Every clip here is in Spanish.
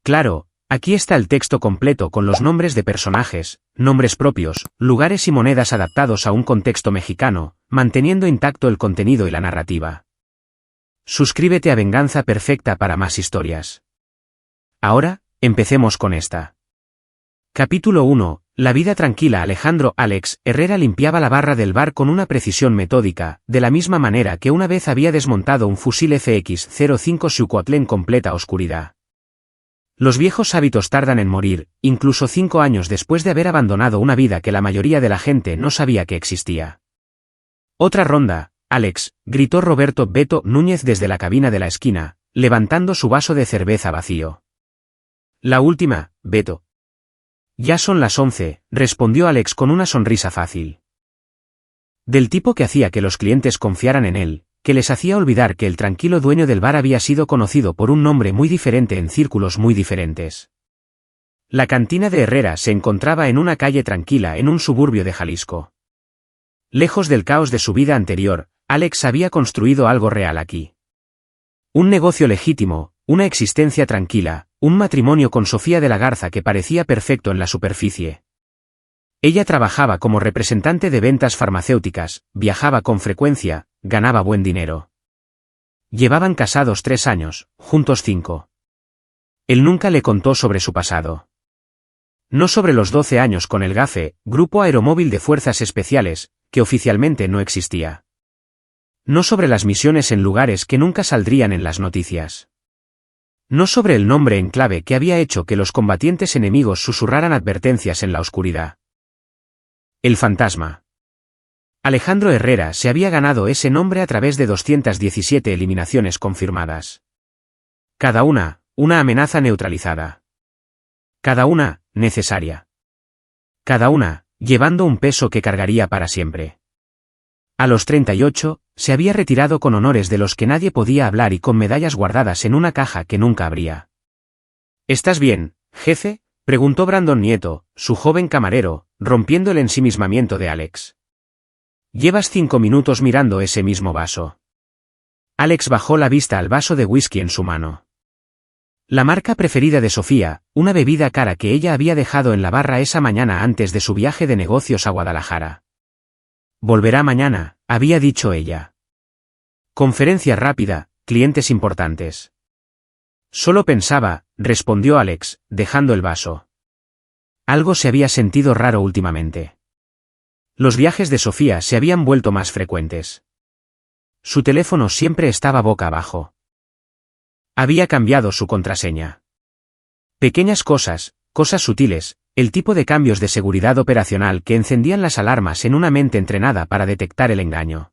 Claro, aquí está el texto completo con los nombres de personajes, nombres propios, lugares y monedas adaptados a un contexto mexicano, manteniendo intacto el contenido y la narrativa. Suscríbete a Venganza Perfecta para más historias. Ahora, empecemos con esta. Capítulo 1. La vida tranquila. Alejandro Alex Herrera limpiaba la barra del bar con una precisión metódica, de la misma manera que una vez había desmontado un fusil FX-05 Xucoatl en completa oscuridad. Los viejos hábitos tardan en morir, incluso 5 años después de haber abandonado una vida que la mayoría de la gente no sabía que existía. Otra ronda, Alex, gritó Roberto Beto Núñez desde la cabina de la esquina, levantando su vaso de cerveza vacío. La última, Beto. Ya son las 11, respondió Alex con una sonrisa fácil. Del tipo que hacía que los clientes confiaran en él, que les hacía olvidar que el tranquilo dueño del bar había sido conocido por un nombre muy diferente en círculos muy diferentes. La cantina de Herrera se encontraba en una calle tranquila en un suburbio de Jalisco. Lejos del caos de su vida anterior, Alex había construido algo real aquí. Un negocio legítimo, una existencia tranquila, un matrimonio con Sofía de la Garza que parecía perfecto en la superficie. Ella trabajaba como representante de ventas farmacéuticas, viajaba con frecuencia, ganaba buen dinero. Llevaban casados 3 años, juntos 5. Él nunca le contó sobre su pasado. No sobre los 12 años con el GAFE, Grupo Aeromóvil de Fuerzas Especiales, que oficialmente no existía. No sobre las misiones en lugares que nunca saldrían en las noticias. No sobre el nombre en clave que había hecho que los combatientes enemigos susurraran advertencias en la oscuridad. El fantasma. Alejandro Herrera se había ganado ese nombre a través de 217 eliminaciones confirmadas. Cada una amenaza neutralizada. Cada una, necesaria. Cada una, llevando un peso que cargaría para siempre. A los 38, se había retirado con honores de los que nadie podía hablar y con medallas guardadas en una caja que nunca abría. ¿Estás bien, jefe?, preguntó Brandon Nieto, su joven camarero, rompiendo el ensimismamiento de Alex. Llevas 5 minutos mirando ese mismo vaso. Alex bajó la vista al vaso de whisky en su mano. La marca preferida de Sofía, una bebida cara que ella había dejado en la barra esa mañana antes de su viaje de negocios a Guadalajara. Volverá mañana, había dicho ella. Conferencia rápida, clientes importantes. Solo pensaba, respondió Alex, dejando el vaso. Algo se había sentido raro últimamente. Los viajes de Sofía se habían vuelto más frecuentes. Su teléfono siempre estaba boca abajo. Había cambiado su contraseña. Pequeñas cosas sutiles, el tipo de cambios de seguridad operacional que encendían las alarmas en una mente entrenada para detectar el engaño.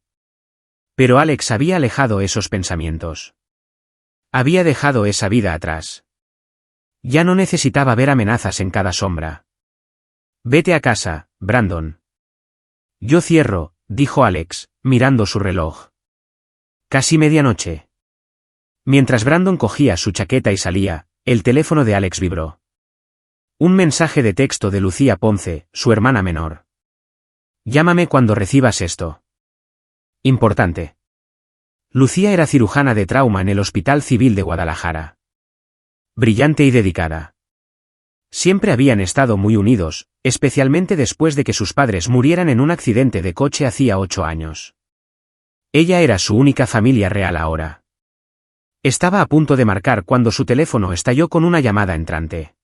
Pero Alex había alejado esos pensamientos. Había dejado esa vida atrás. Ya no necesitaba ver amenazas en cada sombra. Vete a casa, Brandon. Yo cierro, dijo Alex, mirando su reloj. Casi medianoche. Mientras Brandon cogía su chaqueta y salía, el teléfono de Alex vibró. Un mensaje de texto de Lucía Ponce, su hermana menor. Llámame cuando recibas esto. Importante. Lucía era cirujana de trauma en el Hospital Civil de Guadalajara. Brillante y dedicada. Siempre habían estado muy unidos, especialmente después de que sus padres murieran en un accidente de coche hacía 8 años. Ella era su única familia real ahora. Estaba a punto de marcar cuando su teléfono estalló con una llamada entrante.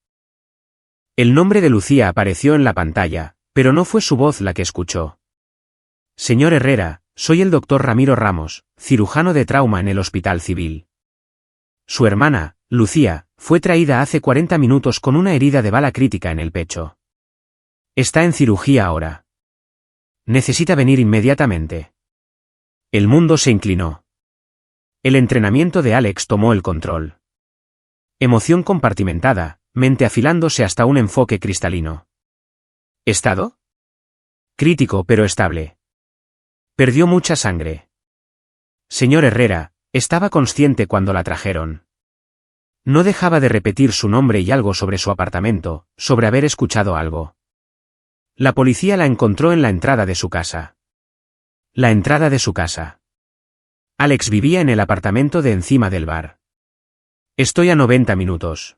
El nombre de Lucía apareció en la pantalla, pero no fue su voz la que escuchó. Señor Herrera, soy el doctor Ramiro Ramos, cirujano de trauma en el Hospital Civil. Su hermana, Lucía, fue traída hace 40 minutos con una herida de bala crítica en el pecho. Está en cirugía ahora. Necesita venir inmediatamente. El mundo se inclinó. El entrenamiento de Alex tomó el control. Emoción compartimentada, mente afilándose hasta un enfoque cristalino. ¿Estado? Crítico pero estable. Perdió mucha sangre. Señor Herrera, estaba consciente cuando la trajeron. No dejaba de repetir su nombre y algo sobre su apartamento, sobre haber escuchado algo. La policía la encontró en la entrada de su casa. La entrada de su casa. Alex vivía en el apartamento de encima del bar. Estoy a 90 minutos.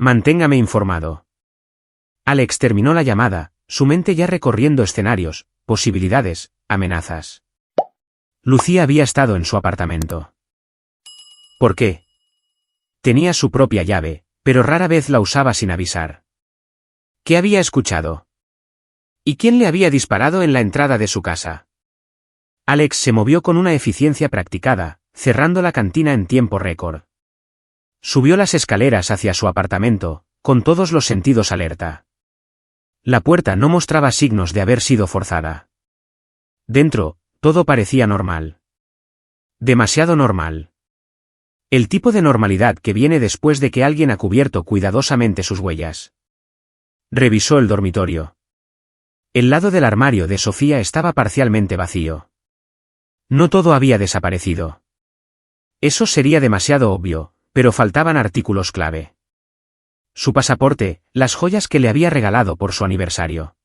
Manténgame informado. Alex terminó la llamada, su mente ya recorriendo escenarios, posibilidades, amenazas. Lucía había estado en su apartamento. ¿Por qué? Tenía su propia llave, pero rara vez la usaba sin avisar. ¿Qué había escuchado? ¿Y quién le había disparado en la entrada de su casa? Alex se movió con una eficiencia practicada, cerrando la cantina en tiempo récord. Subió las escaleras hacia su apartamento, con todos los sentidos alerta. La puerta no mostraba signos de haber sido forzada. Dentro, todo parecía normal. Demasiado normal. El tipo de normalidad que viene después de que alguien ha cubierto cuidadosamente sus huellas. Revisó el dormitorio. El lado del armario de Sofía estaba parcialmente vacío. No todo había desaparecido. Eso sería demasiado obvio, pero faltaban artículos clave. Su pasaporte, las joyas que le había regalado por su aniversario.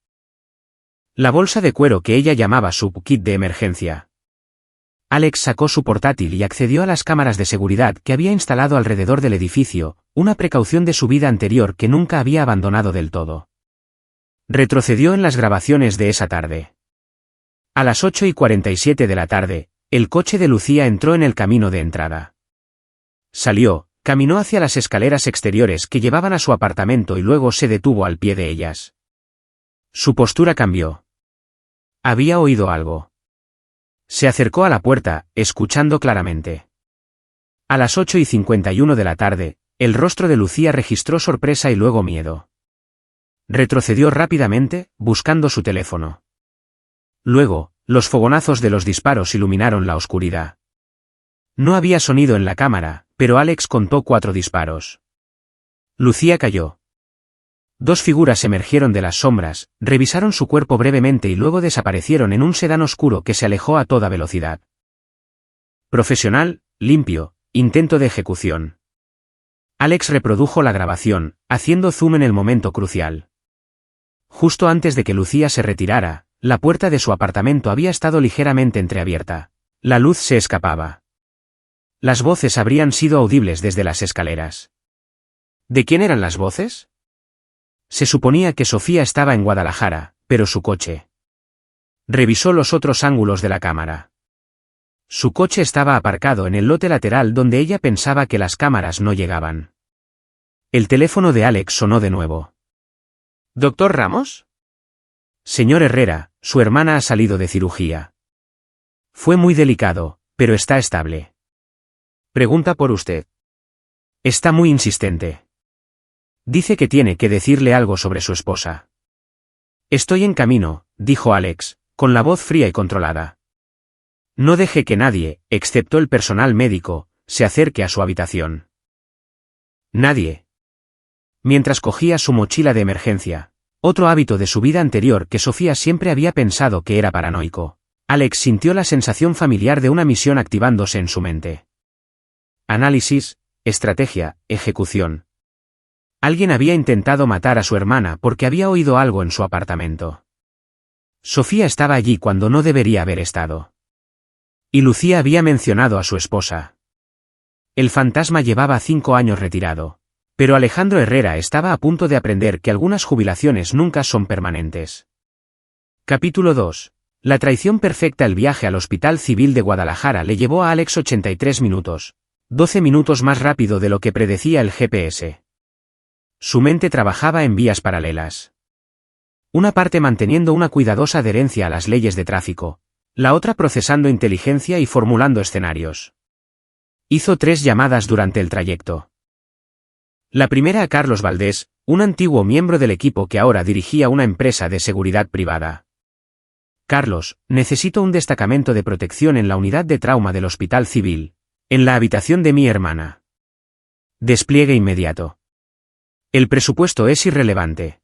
La bolsa de cuero que ella llamaba su kit de emergencia. Alex sacó su portátil y accedió a las cámaras de seguridad que había instalado alrededor del edificio, una precaución de su vida anterior que nunca había abandonado del todo. Retrocedió en las grabaciones de esa tarde. A las 8:47 de la tarde, el coche de Lucía entró en el camino de entrada. Salió, caminó hacia las escaleras exteriores que llevaban a su apartamento y luego se detuvo al pie de ellas. Su postura cambió. Había oído algo. Se acercó a la puerta, escuchando claramente. A las 8:51 de la tarde, el rostro de Lucía registró sorpresa y luego miedo. Retrocedió rápidamente, buscando su teléfono. Luego, los fogonazos de los disparos iluminaron la oscuridad. No había sonido en la cámara, pero Alex contó 4 disparos. Lucía cayó. 2 figuras emergieron de las sombras, revisaron su cuerpo brevemente y luego desaparecieron en un sedán oscuro que se alejó a toda velocidad. Profesional, limpio, intento de ejecución. Alex reprodujo la grabación, haciendo zoom en el momento crucial. Justo antes de que Lucía se retirara, la puerta de su apartamento había estado ligeramente entreabierta. La luz se escapaba. Las voces habrían sido audibles desde las escaleras. ¿De quién eran las voces? Se suponía que Sofía estaba en Guadalajara, pero su coche. Revisó los otros ángulos de la cámara. Su coche estaba aparcado en el lote lateral donde ella pensaba que las cámaras no llegaban. El teléfono de Alex sonó de nuevo. ¿Doctor Ramos? Señor Herrera, su hermana ha salido de cirugía. Fue muy delicado, pero está estable. Pregunta por usted. Está muy insistente. Dice que tiene que decirle algo sobre su esposa. Estoy en camino, dijo Alex, con la voz fría y controlada. No deje que nadie, excepto el personal médico, se acerque a su habitación. Nadie. Mientras cogía su mochila de emergencia, otro hábito de su vida anterior que Sofía siempre había pensado que era paranoico, Alex sintió la sensación familiar de una misión activándose en su mente. Análisis, estrategia, ejecución. Alguien había intentado matar a su hermana porque había oído algo en su apartamento. Sofía estaba allí cuando no debería haber estado. Y Lucía había mencionado a su esposa. El fantasma llevaba 5 años retirado. Pero Alejandro Herrera estaba a punto de aprender que algunas jubilaciones nunca son permanentes. Capítulo 2. La traición perfecta. El viaje al Hospital Civil de Guadalajara le llevó a Alex 83 minutos. 12 minutos más rápido de lo que predecía el GPS. Su mente trabajaba en vías paralelas. Una parte manteniendo una cuidadosa adherencia a las leyes de tráfico, la otra procesando inteligencia y formulando escenarios. Hizo 3 llamadas durante el trayecto. La primera a Carlos Valdés, un antiguo miembro del equipo que ahora dirigía una empresa de seguridad privada. Carlos, necesito un destacamento de protección en la unidad de trauma del Hospital Civil, en la habitación de mi hermana. Despliegue inmediato. El presupuesto es irrelevante.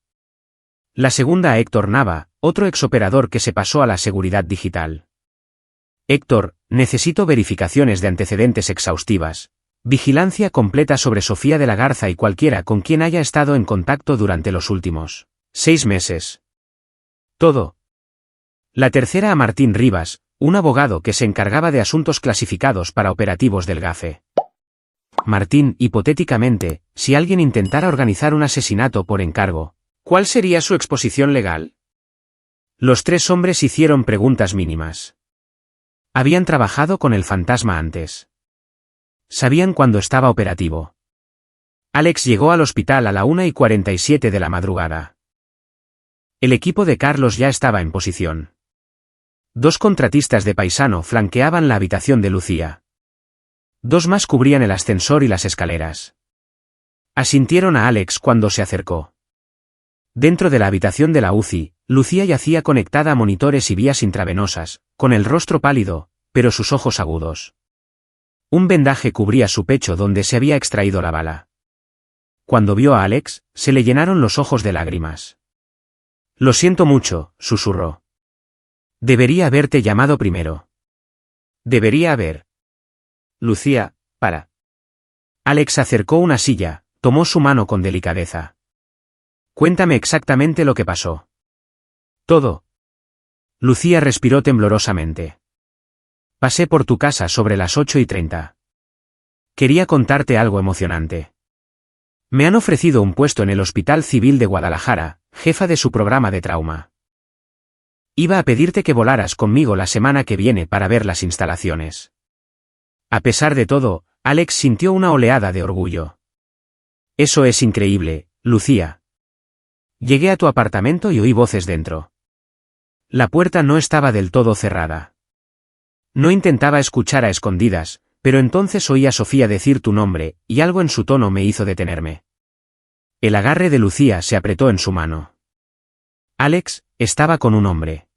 La segunda a Héctor Nava, otro exoperador que se pasó a la seguridad digital. Héctor, necesito verificaciones de antecedentes exhaustivas. Vigilancia completa sobre Sofía de la Garza y cualquiera con quien haya estado en contacto durante los últimos 6 meses. Todo. La tercera a Martín Rivas, un abogado que se encargaba de asuntos clasificados para operativos del GAFE. Martín, hipotéticamente, si alguien intentara organizar un asesinato por encargo, ¿cuál sería su exposición legal? Los tres hombres hicieron preguntas mínimas. Habían trabajado con el fantasma antes. Sabían cuándo estaba operativo. Alex llegó al hospital a la 1:47 de la madrugada. El equipo de Carlos ya estaba en posición. 2 contratistas de paisano flanqueaban la habitación de Lucía. 2 más cubrían el ascensor y las escaleras. Asintieron a Alex cuando se acercó. Dentro de la habitación de la UCI, Lucía yacía conectada a monitores y vías intravenosas, con el rostro pálido, pero sus ojos agudos. Un vendaje cubría su pecho donde se había extraído la bala. Cuando vio a Alex, se le llenaron los ojos de lágrimas. «Lo siento mucho», susurró. «Debería haberte llamado primero». «Debería haber». «Lucía, para». Alex acercó una silla, tomó su mano con delicadeza. «Cuéntame exactamente lo que pasó». «Todo». Lucía respiró temblorosamente. «Pasé por tu casa sobre las 8:30. Quería contarte algo emocionante. Me han ofrecido un puesto en el Hospital Civil de Guadalajara, jefa de su programa de trauma. Iba a pedirte que volaras conmigo la semana que viene para ver las instalaciones». A pesar de todo, Alex sintió una oleada de orgullo. «Eso es increíble, Lucía». Llegué a tu apartamento y oí voces dentro. La puerta no estaba del todo cerrada. No intentaba escuchar a escondidas, pero entonces oí a Sofía decir tu nombre, y algo en su tono me hizo detenerme. El agarre de Lucía se apretó en su mano. Alex estaba con un hombre.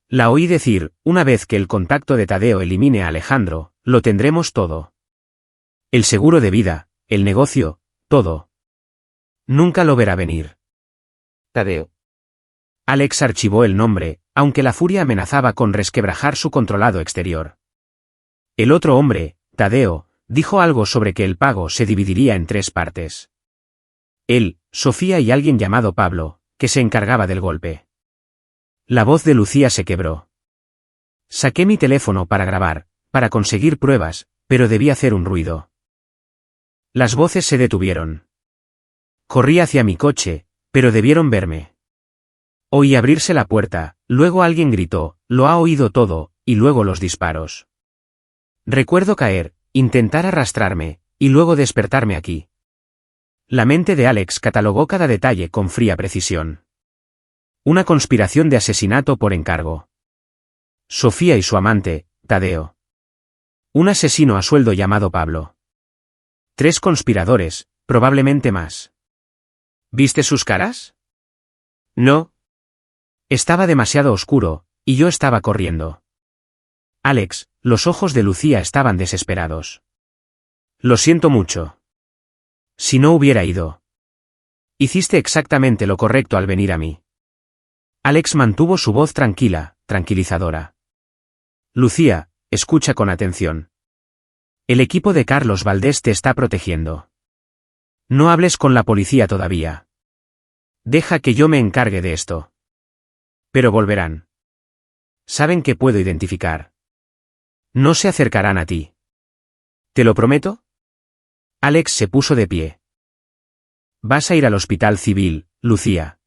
La oí decir, una vez que el contacto de Tadeo elimine a Alejandro, lo tendremos todo. El seguro de vida, el negocio, todo. Nunca lo verá venir. Tadeo. Alex archivó el nombre, aunque la furia amenazaba con resquebrajar su controlado exterior. El otro hombre, Tadeo, dijo algo sobre que el pago se dividiría en 3 partes. Él, Sofía y alguien llamado Pablo, que se encargaba del golpe. La voz de Lucía se quebró. Saqué mi teléfono para grabar, para conseguir pruebas, pero debí hacer un ruido. Las voces se detuvieron. Corrí hacia mi coche, pero debieron verme. Oí abrirse la puerta, luego alguien gritó, lo ha oído todo, y luego los disparos. Recuerdo caer, intentar arrastrarme, y luego despertarme aquí. La mente de Alex catalogó cada detalle con fría precisión. Una conspiración de asesinato por encargo. Sofía y su amante, Tadeo. Un asesino a sueldo llamado Pablo. 3 conspiradores, probablemente más. ¿Viste sus caras? No. Estaba demasiado oscuro, y yo estaba corriendo. Alex, los ojos de Lucía estaban desesperados. Lo siento mucho. Si no hubiera ido. Hiciste exactamente lo correcto al venir a mí. Alex mantuvo su voz tranquila, tranquilizadora. Lucía, escucha con atención. El equipo de Carlos Valdés te está protegiendo. No hables con la policía todavía. Deja que yo me encargue de esto. Pero volverán. Saben que puedo identificar. No se acercarán a ti. ¿Te lo prometo? Alex se puso de pie. Vas a ir al Hospital Civil, Lucía.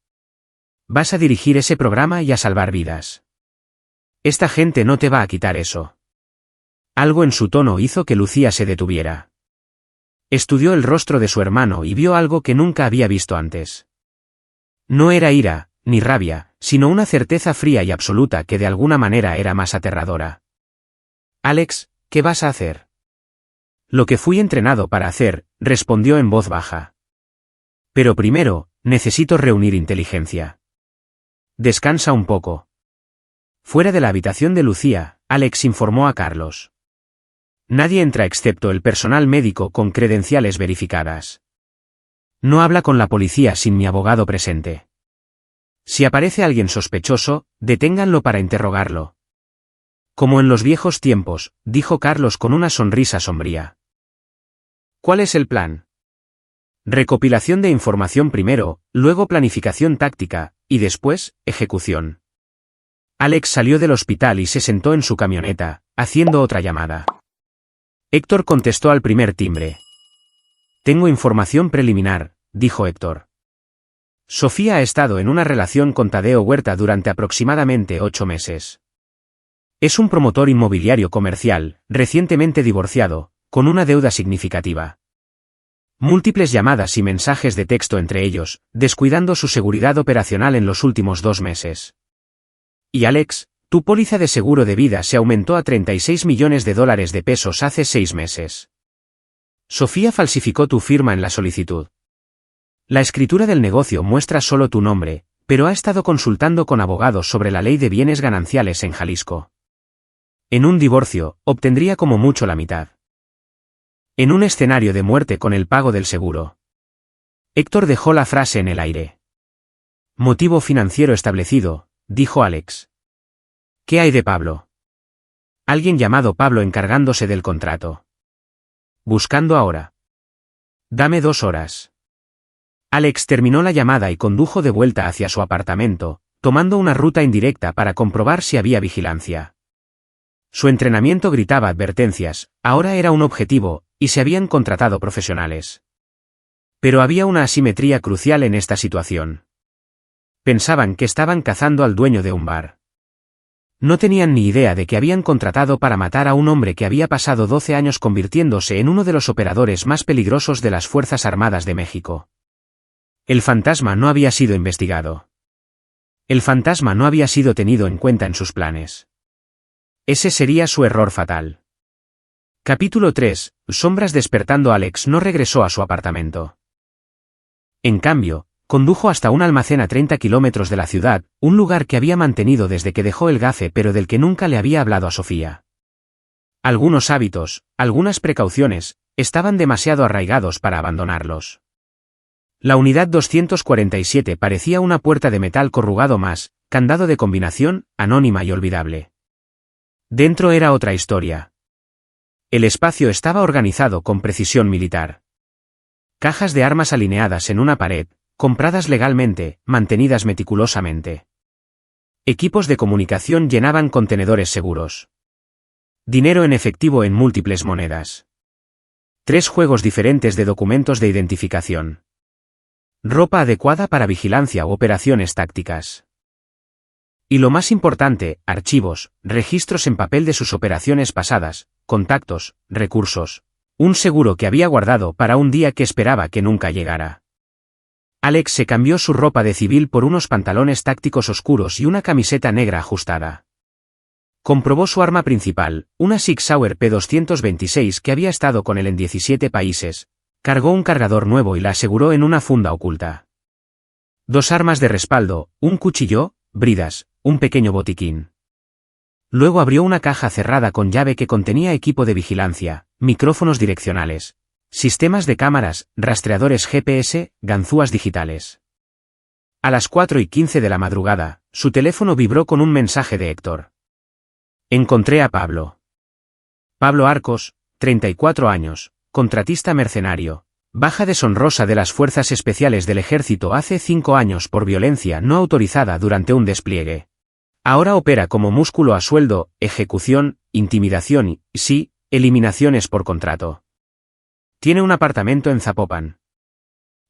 Vas a dirigir ese programa y a salvar vidas. Esta gente no te va a quitar eso. Algo en su tono hizo que Lucía se detuviera. Estudió el rostro de su hermano y vio algo que nunca había visto antes. No era ira, ni rabia, sino una certeza fría y absoluta que de alguna manera era más aterradora. Alex, ¿qué vas a hacer? Lo que fui entrenado para hacer, respondió en voz baja. Pero primero, necesito reunir inteligencia. Descansa un poco. Fuera de la habitación de Lucía, Alex informó a Carlos. Nadie entra excepto el personal médico con credenciales verificadas. No habla con la policía sin mi abogado presente. Si aparece alguien sospechoso, deténganlo para interrogarlo. Como en los viejos tiempos, dijo Carlos con una sonrisa sombría. ¿Cuál es el plan? Recopilación de información primero, luego planificación táctica, y después, ejecución. Alex salió del hospital y se sentó en su camioneta, haciendo otra llamada. Héctor contestó al primer timbre. Tengo información preliminar, dijo Héctor. Sofía ha estado en una relación con Tadeo Huerta durante aproximadamente 8 meses. Es un promotor inmobiliario comercial, recientemente divorciado, con una deuda significativa. Múltiples llamadas y mensajes de texto entre ellos, descuidando su seguridad operacional en los últimos 2 meses. Y Alex, tu póliza de seguro de vida se aumentó a $36 millones de pesos hace 6 meses. Sofía falsificó tu firma en la solicitud. La escritura del negocio muestra solo tu nombre, pero ha estado consultando con abogados sobre la ley de bienes gananciales en Jalisco. En un divorcio, obtendría como mucho la mitad. En un escenario de muerte con el pago del seguro. Héctor dejó la frase en el aire. Motivo financiero establecido, dijo Alex. ¿Qué hay de Pablo? Alguien llamado Pablo encargándose del contrato. Buscando ahora. Dame 2 horas. Alex terminó la llamada y condujo de vuelta hacia su apartamento, tomando una ruta indirecta para comprobar si había vigilancia. Su entrenamiento gritaba advertencias, ahora era un objetivo, y se habían contratado profesionales. Pero había una asimetría crucial en esta situación. Pensaban que estaban cazando al dueño de un bar. No tenían ni idea de que habían contratado para matar a un hombre que había pasado 12 años convirtiéndose en uno de los operadores más peligrosos de las Fuerzas Armadas de México. El fantasma no había sido investigado. El fantasma no había sido tenido en cuenta en sus planes. Ese sería su error fatal. Capítulo 3. Sombras despertando. Alex no regresó a su apartamento. En cambio, condujo hasta un almacén a 30 kilómetros de la ciudad, un lugar que había mantenido desde que dejó el GAFE pero del que nunca le había hablado a Sofía. Algunos hábitos, algunas precauciones, estaban demasiado arraigados para abandonarlos. La unidad 247 parecía una puerta de metal corrugado más, candado de combinación, anónima y olvidable. Dentro era otra historia. El espacio estaba organizado con precisión militar. Cajas de armas alineadas en una pared, compradas legalmente, mantenidas meticulosamente. Equipos de comunicación llenaban contenedores seguros. Dinero en efectivo en múltiples monedas. 3 juegos diferentes de documentos de identificación. Ropa adecuada para vigilancia u operaciones tácticas. Y lo más importante, archivos, registros en papel de sus operaciones pasadas, contactos, recursos. Un seguro que había guardado para un día que esperaba que nunca llegara. Alex se cambió su ropa de civil por unos pantalones tácticos oscuros y una camiseta negra ajustada. Comprobó su arma principal, una Sig Sauer P226 que había estado con él en 17 países, cargó un cargador nuevo y la aseguró en una funda oculta. 2 armas de respaldo, un cuchillo, bridas, un pequeño botiquín. Luego abrió una caja cerrada con llave que contenía equipo de vigilancia, micrófonos direccionales, sistemas de cámaras, rastreadores GPS, ganzúas digitales. A las 4:15 de la madrugada, su teléfono vibró con un mensaje de Héctor. Encontré a Pablo. Pablo Arcos, 34 años, contratista mercenario, baja deshonrosa de las Fuerzas Especiales del Ejército hace 5 años por violencia no autorizada durante un despliegue. Ahora opera como músculo a sueldo, ejecución, intimidación y, sí, eliminaciones por contrato. Tiene un apartamento en Zapopan.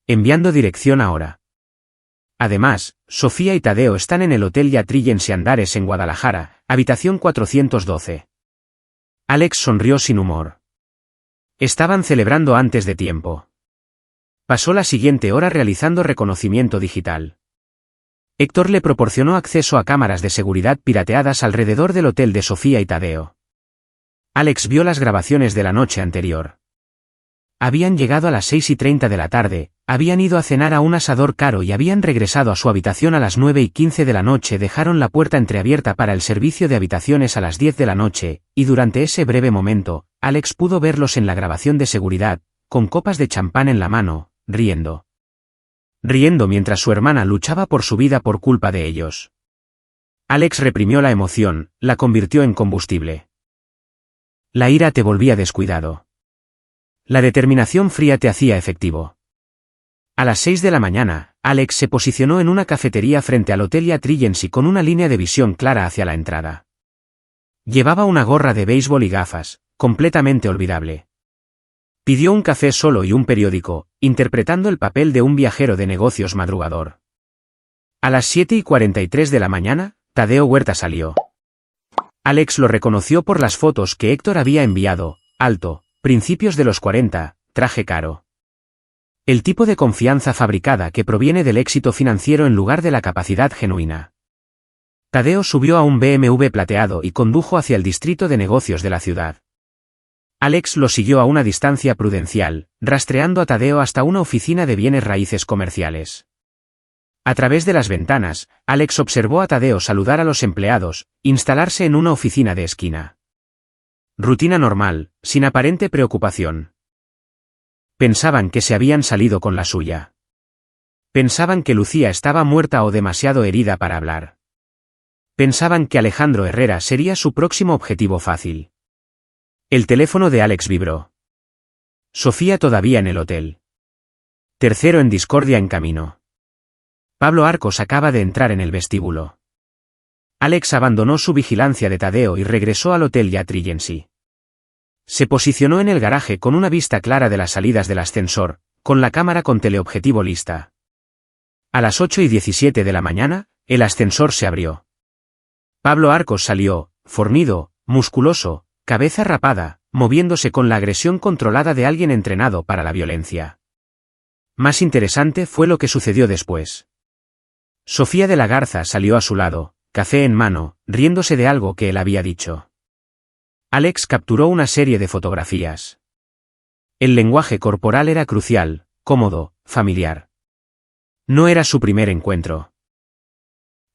Enviando dirección ahora. Además, Sofía y Tadeo están en el Hotel Yatrillense Andares en Guadalajara, habitación 412. Alex sonrió sin humor. Estaban celebrando antes de tiempo. Pasó la siguiente hora realizando reconocimiento digital. Héctor le proporcionó acceso a cámaras de seguridad pirateadas alrededor del hotel de Sofía y Tadeo. Alex vio las grabaciones de la noche anterior. Habían llegado a las 6:30 de la tarde, habían ido a cenar a un asador caro y habían regresado a su habitación a las 9:15 de la noche. Dejaron la puerta entreabierta para el servicio de habitaciones a las 10 de la noche, y durante ese breve momento, Alex pudo verlos en la grabación de seguridad, con copas de champán en la mano, riendo. Riendo mientras su hermana luchaba por su vida por culpa de ellos. Alex reprimió la emoción, la convirtió en combustible. La ira te volvía descuidado. La determinación fría te hacía efectivo. A las 6 de la mañana, Alex se posicionó en una cafetería frente al Hotel Yatrillense con una línea de visión clara hacia la entrada. Llevaba una gorra de béisbol y gafas, completamente olvidable. Pidió un café solo y un periódico, interpretando el papel de un viajero de negocios madrugador. A las 7:43 de la mañana, Tadeo Huerta salió. Alex lo reconoció por las fotos que Héctor había enviado: alto, principios de los 40, traje caro. El tipo de confianza fabricada que proviene del éxito financiero en lugar de la capacidad genuina. Tadeo subió a un BMW plateado y condujo hacia el distrito de negocios de la ciudad. Alex lo siguió a una distancia prudencial, rastreando a Tadeo hasta una oficina de bienes raíces comerciales. A través de las ventanas, Alex observó a Tadeo saludar a los empleados, instalarse en una oficina de esquina. Rutina normal, sin aparente preocupación. Pensaban que se habían salido con la suya. Pensaban que Lucía estaba muerta o demasiado herida para hablar. Pensaban que Alejandro Herrera sería su próximo objetivo fácil. El teléfono de Alex vibró. Sofía todavía en el hotel. Tercero en discordia en camino. Pablo Arcos acaba de entrar en el vestíbulo. Alex abandonó su vigilancia de Tadeo y regresó al hotel Yacht Regency. Se posicionó en el garaje con una vista clara de las salidas del ascensor, con la cámara con teleobjetivo lista. A las 8:17 de la mañana, el ascensor se abrió. Pablo Arcos salió, fornido, musculoso, cabeza rapada, moviéndose con la agresión controlada de alguien entrenado para la violencia. Más interesante fue lo que sucedió después. Sofía de la Garza salió a su lado, café en mano, riéndose de algo que él había dicho. Alex capturó una serie de fotografías. El lenguaje corporal era crucial, cómodo, familiar. No era su primer encuentro.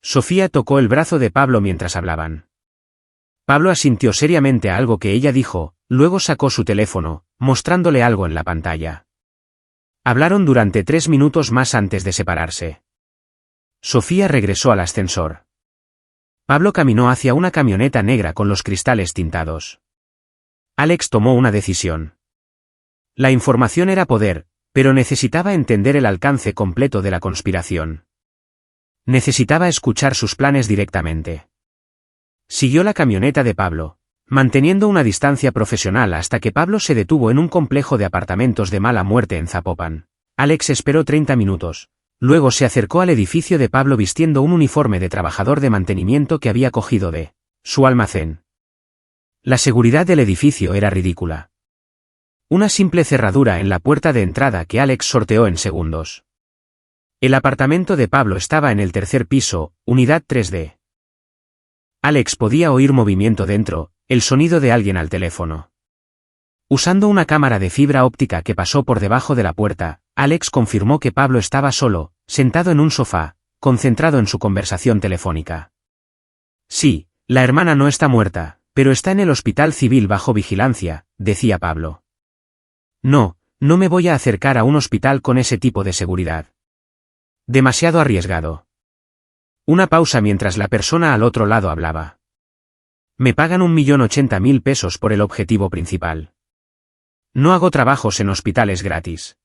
Sofía tocó el brazo de Pablo mientras hablaban. Pablo asintió seriamente a algo que ella dijo, luego sacó su teléfono, mostrándole algo en la pantalla. Hablaron durante 3 minutos más antes de separarse. Sofía regresó al ascensor. Pablo caminó hacia una camioneta negra con los cristales tintados. Alex tomó una decisión. La información era poder, pero necesitaba entender el alcance completo de la conspiración. Necesitaba escuchar sus planes directamente. Siguió la camioneta de Pablo, manteniendo una distancia profesional hasta que Pablo se detuvo en un complejo de apartamentos de mala muerte en Zapopan. Alex esperó 30 minutos. Luego se acercó al edificio de Pablo vistiendo un uniforme de trabajador de mantenimiento que había cogido de su almacén. La seguridad del edificio era ridícula. Una simple cerradura en la puerta de entrada que Alex sorteó en segundos. El apartamento de Pablo estaba en el 3er piso, unidad 3D. Alex podía oír movimiento dentro, el sonido de alguien al teléfono. Usando una cámara de fibra óptica que pasó por debajo de la puerta, Alex confirmó que Pablo estaba solo, sentado en un sofá, concentrado en su conversación telefónica. Sí, la hermana no está muerta, pero está en el hospital civil bajo vigilancia, decía Pablo. No, no me voy a acercar a un hospital con ese tipo de seguridad. Demasiado arriesgado. Una pausa mientras la persona al otro lado hablaba. Me pagan 1.080.000 pesos por el objetivo principal. No hago trabajos en hospitales gratis.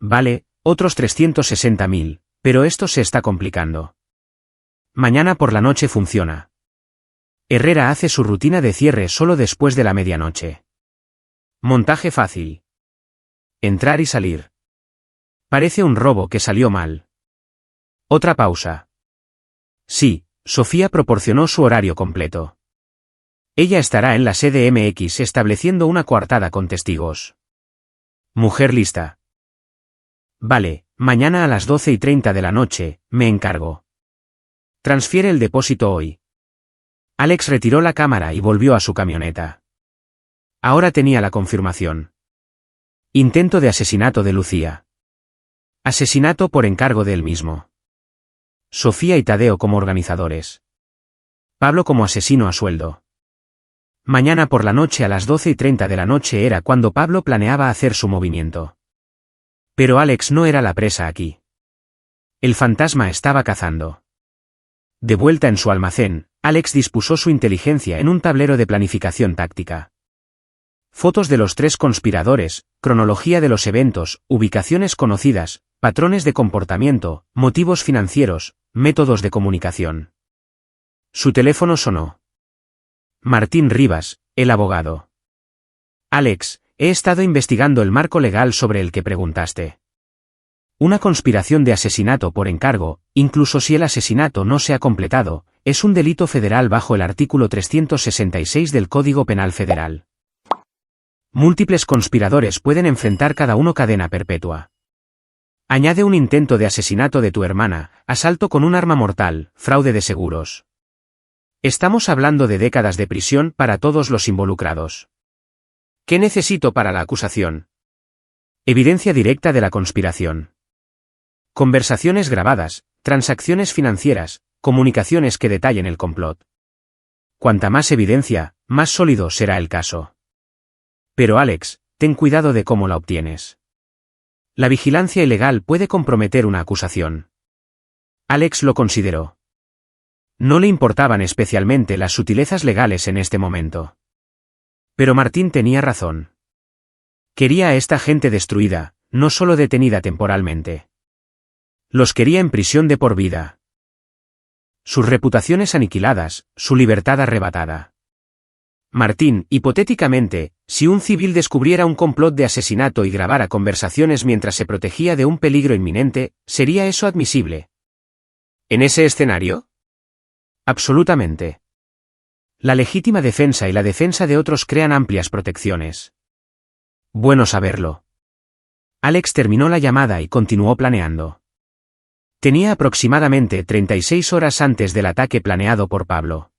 Vale, otros 360.000, pero esto se está complicando. Mañana por la noche funciona. Herrera hace su rutina de cierre solo después de la medianoche. Montaje fácil. Entrar y salir. Parece un robo que salió mal. Otra pausa. Sí, Sofía proporcionó su horario completo. Ella estará en la sede MX estableciendo una coartada con testigos. Mujer lista. Vale, mañana a las 12:30 de la noche, me encargo. Transfiere el depósito hoy. Alex retiró la cámara y volvió a su camioneta. Ahora tenía la confirmación. Intento de asesinato de Lucía. Asesinato por encargo de él mismo. Sofía y Tadeo como organizadores. Pablo como asesino a sueldo. Mañana por la noche a las 12:30 de la noche era cuando Pablo planeaba hacer su movimiento. Pero Alex no era la presa aquí. El fantasma estaba cazando. De vuelta en su almacén, Alex dispuso su inteligencia en un tablero de planificación táctica. Fotos de los 3 conspiradores, cronología de los eventos, ubicaciones conocidas, patrones de comportamiento, motivos financieros, métodos de comunicación. Su teléfono sonó. Martín Rivas, el abogado. Alex, he estado investigando el marco legal sobre el que preguntaste. Una conspiración de asesinato por encargo, incluso si el asesinato no se ha completado, es un delito federal bajo el artículo 366 del Código Penal Federal. Múltiples conspiradores pueden enfrentar cada uno cadena perpetua. Añade un intento de asesinato de tu hermana, asalto con un arma mortal, fraude de seguros. Estamos hablando de décadas de prisión para todos los involucrados. ¿Qué necesito para la acusación? Evidencia directa de la conspiración. Conversaciones grabadas, transacciones financieras, comunicaciones que detallen el complot. Cuanta más evidencia, más sólido será el caso. Pero Alex, ten cuidado de cómo la obtienes. La vigilancia ilegal puede comprometer una acusación. Alex lo consideró. No le importaban especialmente las sutilezas legales en este momento. Pero Martín tenía razón. Quería a esta gente destruida, no solo detenida temporalmente. Los quería en prisión de por vida. Sus reputaciones aniquiladas, su libertad arrebatada. Martín, hipotéticamente, si un civil descubriera un complot de asesinato y grabara conversaciones mientras se protegía de un peligro inminente, ¿sería eso admisible? ¿En ese escenario? Absolutamente. La legítima defensa y la defensa de otros crean amplias protecciones. Bueno saberlo. Alex terminó la llamada y continuó planeando. Tenía aproximadamente 36 horas antes del ataque planeado por Pablo.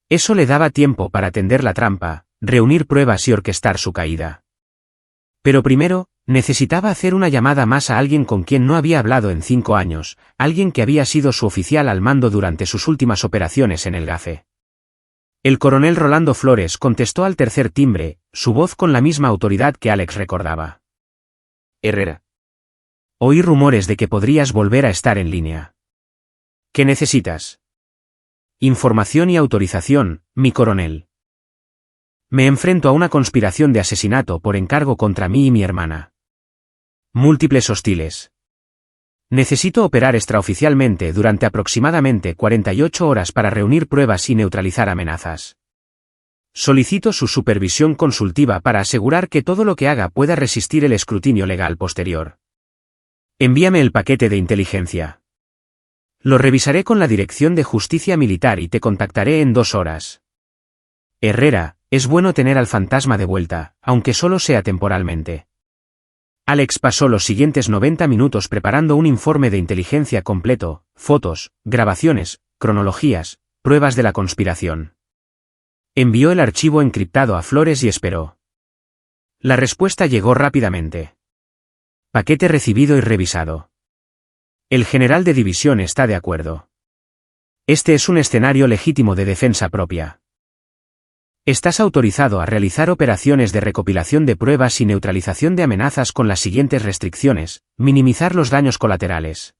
Eso le daba tiempo para tender la trampa, reunir pruebas y orquestar su caída. Pero primero, necesitaba hacer una llamada más a alguien con quien no había hablado en 5 años, alguien que había sido su oficial al mando durante sus últimas operaciones en el GAFE. El coronel Rolando Flores contestó al tercer timbre, su voz con la misma autoridad que Alex recordaba. Herrera. Oí rumores de que podrías volver a estar en línea. ¿Qué necesitas? Información y autorización, mi coronel. Me enfrento a una conspiración de asesinato por encargo contra mí y mi hermana. Múltiples hostiles. Necesito operar extraoficialmente durante aproximadamente 48 horas para reunir pruebas y neutralizar amenazas. Solicito su supervisión consultiva para asegurar que todo lo que haga pueda resistir el escrutinio legal posterior. Envíame el paquete de inteligencia. Lo revisaré con la Dirección de Justicia Militar y te contactaré en 2 horas. Herrera, es bueno tener al fantasma de vuelta, aunque solo sea temporalmente. Alex pasó los siguientes 90 minutos preparando un informe de inteligencia completo, fotos, grabaciones, cronologías, pruebas de la conspiración. Envió el archivo encriptado a Flores y esperó. La respuesta llegó rápidamente. Paquete recibido y revisado. El general de división está de acuerdo. Este es un escenario legítimo de defensa propia. Estás autorizado a realizar operaciones de recopilación de pruebas y neutralización de amenazas con las siguientes restricciones: minimizar los daños colaterales.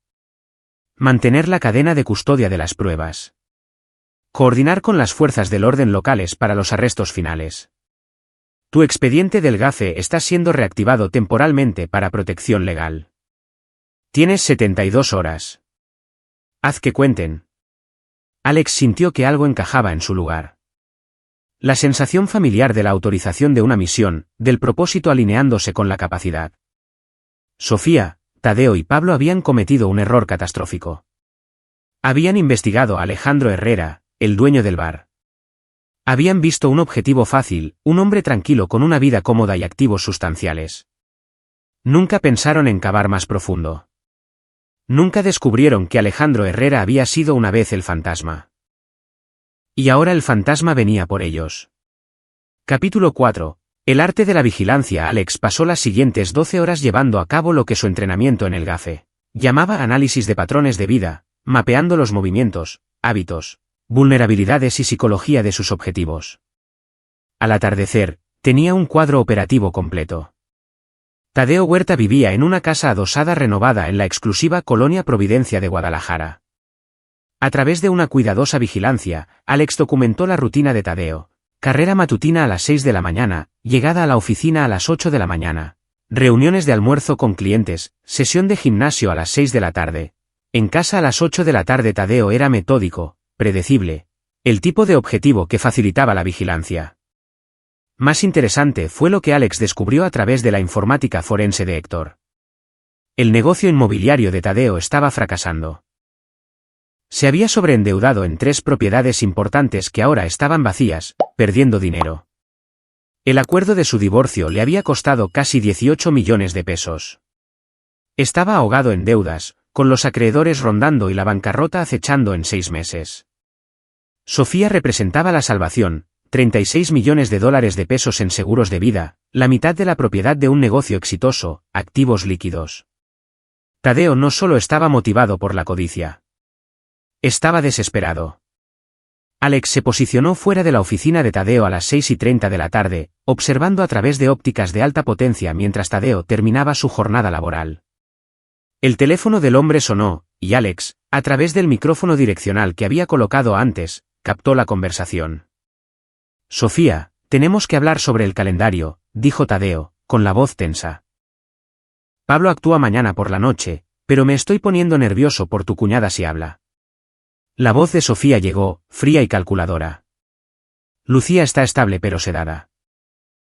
Mantener la cadena de custodia de las pruebas. Coordinar con las fuerzas del orden locales para los arrestos finales. Tu expediente del GAFE está siendo reactivado temporalmente para protección legal. Tienes 72 horas. Haz que cuenten. Alex sintió que algo encajaba en su lugar. La sensación familiar de la autorización de una misión, del propósito alineándose con la capacidad. Sofía, Tadeo y Pablo habían cometido un error catastrófico. Habían investigado a Alejandro Herrera, el dueño del bar. Habían visto un objetivo fácil, un hombre tranquilo con una vida cómoda y activos sustanciales. Nunca pensaron en cavar más profundo. Nunca descubrieron que Alejandro Herrera había sido una vez el fantasma. Y ahora el fantasma venía por ellos. Capítulo 4. El arte de la vigilancia. Alex pasó las siguientes 12 horas llevando a cabo lo que su entrenamiento en el GAFE llamaba análisis de patrones de vida, mapeando los movimientos, hábitos, vulnerabilidades y psicología de sus objetivos. Al atardecer, tenía un cuadro operativo completo. Tadeo Huerta vivía en una casa adosada renovada en la exclusiva Colonia Providencia de Guadalajara. A través de una cuidadosa vigilancia, Alex documentó la rutina de Tadeo: carrera matutina a las 6 de la mañana, llegada a la oficina a las 8 de la mañana, reuniones de almuerzo con clientes, sesión de gimnasio a las 6 de la tarde. En casa a las 8 de la tarde. Tadeo era metódico, predecible, el tipo de objetivo que facilitaba la vigilancia. Más interesante fue lo que Alex descubrió a través de la informática forense de Héctor. El negocio inmobiliario de Tadeo estaba fracasando. Se había sobreendeudado en 3 propiedades importantes que ahora estaban vacías, perdiendo dinero. El acuerdo de su divorcio le había costado casi 18 millones de pesos. Estaba ahogado en deudas, con los acreedores rondando y la bancarrota acechando en 6 meses. Sofía representaba la salvación, 36 millones de dólares de pesos en seguros de vida, la mitad de la propiedad de un negocio exitoso, activos líquidos. Tadeo no solo estaba motivado por la codicia. Estaba desesperado. Alex se posicionó fuera de la oficina de Tadeo a las 6:30 de la tarde, observando a través de ópticas de alta potencia mientras Tadeo terminaba su jornada laboral. El teléfono del hombre sonó, y Alex, a través del micrófono direccional que había colocado antes, captó la conversación. Sofía, tenemos que hablar sobre el calendario, dijo Tadeo, con la voz tensa. Pablo actúa mañana por la noche, pero me estoy poniendo nervioso por tu cuñada si habla. La voz de Sofía llegó, fría y calculadora. Lucía está estable pero sedada.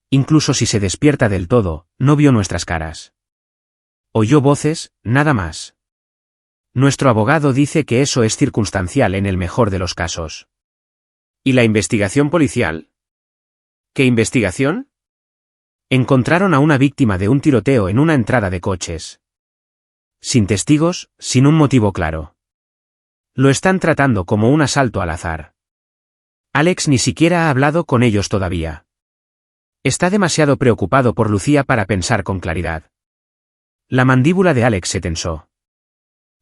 Incluso si se despierta del todo, no vio nuestras caras. Oyó voces, nada más. Nuestro abogado dice que eso es circunstancial en el mejor de los casos. ¿Y la investigación policial? ¿Qué investigación? Encontraron a una víctima de un tiroteo en una entrada de coches. Sin testigos, sin un motivo claro. Lo están tratando como un asalto al azar. Alex ni siquiera ha hablado con ellos todavía. Está demasiado preocupado por Lucía para pensar con claridad. La mandíbula de Alex se tensó.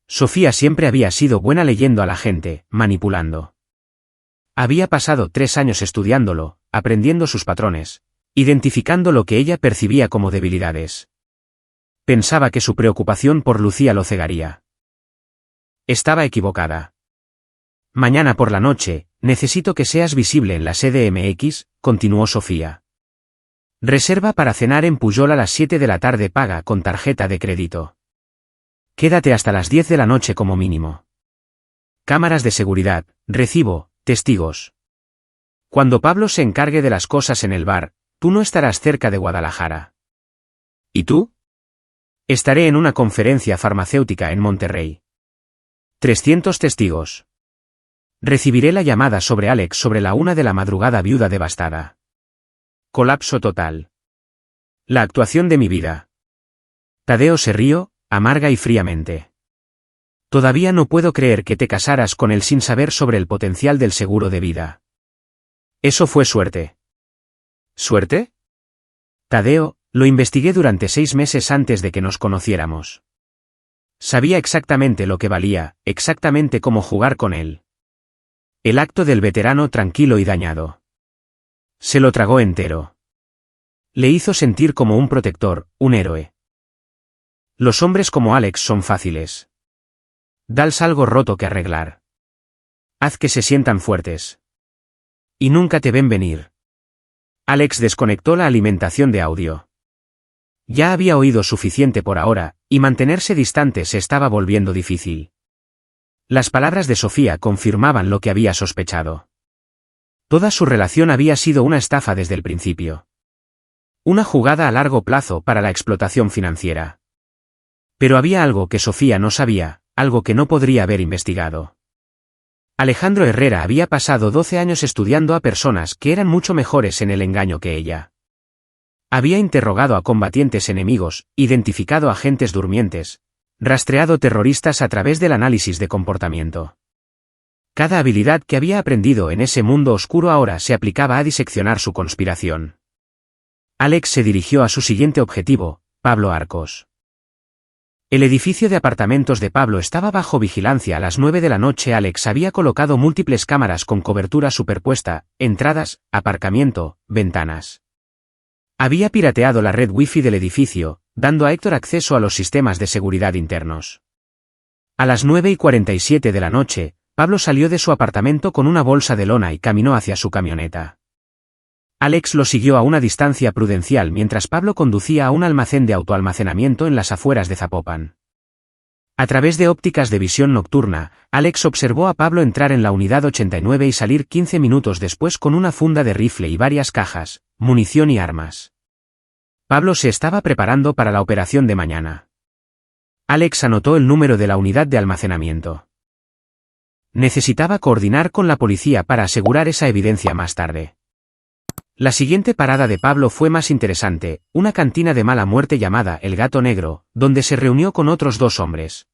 Sofía siempre había sido buena leyendo a la gente, manipulando. Había pasado 3 años estudiándolo, aprendiendo sus patrones, identificando lo que ella percibía como debilidades. Pensaba que su preocupación por Lucía lo cegaría. Estaba equivocada. Mañana por la noche, necesito que seas visible en la CDMX, continuó Sofía. Reserva para cenar en Pujol a las 7 de la tarde, paga con tarjeta de crédito. Quédate hasta las 10 de la noche como mínimo. Cámaras de seguridad, recibo, testigos. Cuando Pablo se encargue de las cosas en el bar, tú no estarás cerca de Guadalajara. ¿Y tú? Estaré en una conferencia farmacéutica en Monterrey. 300 testigos. Recibiré la llamada sobre Alex sobre la 1 de la madrugada, viuda devastada. Colapso total. La actuación de mi vida. Tadeo se rió, amarga y fríamente. Todavía no puedo creer que te casaras con él sin saber sobre el potencial del seguro de vida. Eso fue suerte. ¿Suerte? Tadeo, lo investigué durante 6 meses antes de que nos conociéramos. Sabía exactamente lo que valía, exactamente cómo jugar con él. El acto del veterano tranquilo y dañado. Se lo tragó entero. Le hizo sentir como un protector, un héroe. Los hombres como Alex son fáciles. Dales algo roto que arreglar. Haz que se sientan fuertes. Y nunca te ven venir. Alex desconectó la alimentación de audio. Ya había oído suficiente por ahora, y mantenerse distante se estaba volviendo difícil. Las palabras de Sofía confirmaban lo que había sospechado. Toda su relación había sido una estafa desde el principio. Una jugada a largo plazo para la explotación financiera. Pero había algo que Sofía no sabía, algo que no podría haber investigado. Alejandro Herrera había pasado 12 años estudiando a personas que eran mucho mejores en el engaño que ella. Había interrogado a combatientes enemigos, identificado agentes durmientes, rastreado terroristas a través del análisis de comportamiento. Cada habilidad que había aprendido en ese mundo oscuro ahora se aplicaba a diseccionar su conspiración. Alex se dirigió a su siguiente objetivo, Pablo Arcos. El edificio de apartamentos de Pablo estaba bajo vigilancia a las 9 de la noche. Alex había colocado múltiples cámaras con cobertura superpuesta, entradas, aparcamiento, ventanas. Había pirateado la red wifi del edificio, dando a Héctor acceso a los sistemas de seguridad internos. A las 9:47 de la noche, Pablo salió de su apartamento con una bolsa de lona y caminó hacia su camioneta. Alex lo siguió a una distancia prudencial mientras Pablo conducía a un almacén de autoalmacenamiento en las afueras de Zapopan. A través de ópticas de visión nocturna, Alex observó a Pablo entrar en la unidad 89 y salir 15 minutos después con una funda de rifle y varias cajas, munición y armas. Pablo se estaba preparando para la operación de mañana. Alex anotó el número de la unidad de almacenamiento. Necesitaba coordinar con la policía para asegurar esa evidencia más tarde. La siguiente parada de Pablo fue más interesante, una cantina de mala muerte llamada El Gato Negro, donde se reunió con otros 2 hombres.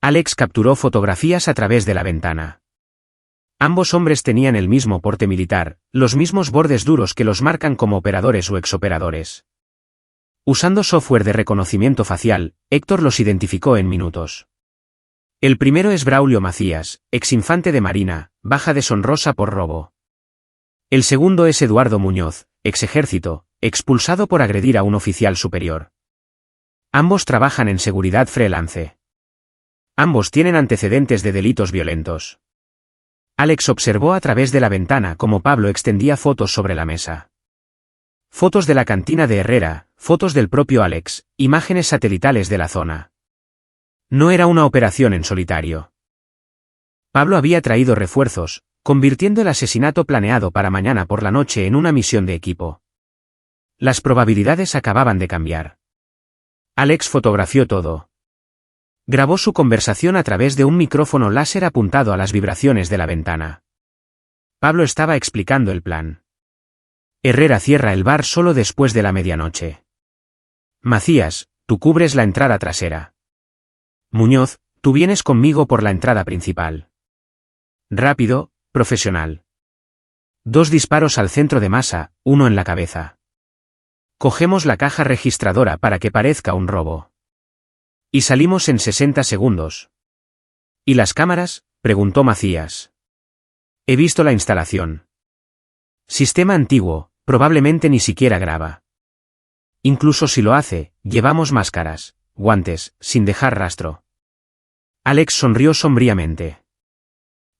Alex capturó fotografías a través de la ventana. Ambos hombres tenían el mismo porte militar, los mismos bordes duros que los marcan como operadores o exoperadores. Usando software de reconocimiento facial, Héctor los identificó en minutos. El primero es Braulio Macías, exinfante de Marina, baja deshonrosa por robo. El segundo es Eduardo Muñoz, exejército, expulsado por agredir a un oficial superior. Ambos trabajan en seguridad freelance. Ambos tienen antecedentes de delitos violentos. Alex observó a través de la ventana cómo Pablo extendía fotos sobre la mesa. Fotos de la cantina de Herrera, fotos del propio Alex, imágenes satelitales de la zona. No era una operación en solitario. Pablo había traído refuerzos, convirtiendo el asesinato planeado para mañana por la noche en una misión de equipo. Las probabilidades acababan de cambiar. Alex fotografió todo. Grabó su conversación a través de un micrófono láser apuntado a las vibraciones de la ventana. Pablo estaba explicando el plan. Herrera cierra el bar solo después de la medianoche. Macías, tú cubres la entrada trasera. Muñoz, tú vienes conmigo por la entrada principal. Rápido, profesional. 2 disparos al centro de masa, 1 en la cabeza. Cogemos la caja registradora para que parezca un robo. Y salimos en 60 segundos. ¿Y las cámaras?, preguntó Macías. He visto la instalación. Sistema antiguo, probablemente ni siquiera graba. Incluso si lo hace, llevamos máscaras, guantes, sin dejar rastro. Alex sonrió sombríamente.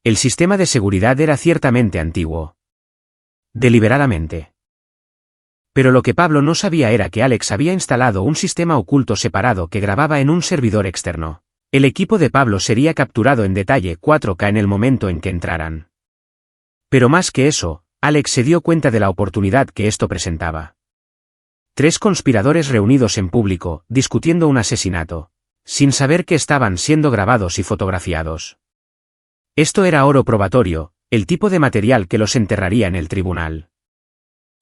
El sistema de seguridad era ciertamente antiguo. Deliberadamente. Pero lo que Pablo no sabía era que Alex había instalado un sistema oculto separado que grababa en un servidor externo. El equipo de Pablo sería capturado en detalle 4K en el momento en que entraran. Pero más que eso, Alex se dio cuenta de la oportunidad que esto presentaba. 3 conspiradores reunidos en público, discutiendo un asesinato, sin saber que estaban siendo grabados y fotografiados. Esto era oro probatorio, el tipo de material que los enterraría en el tribunal.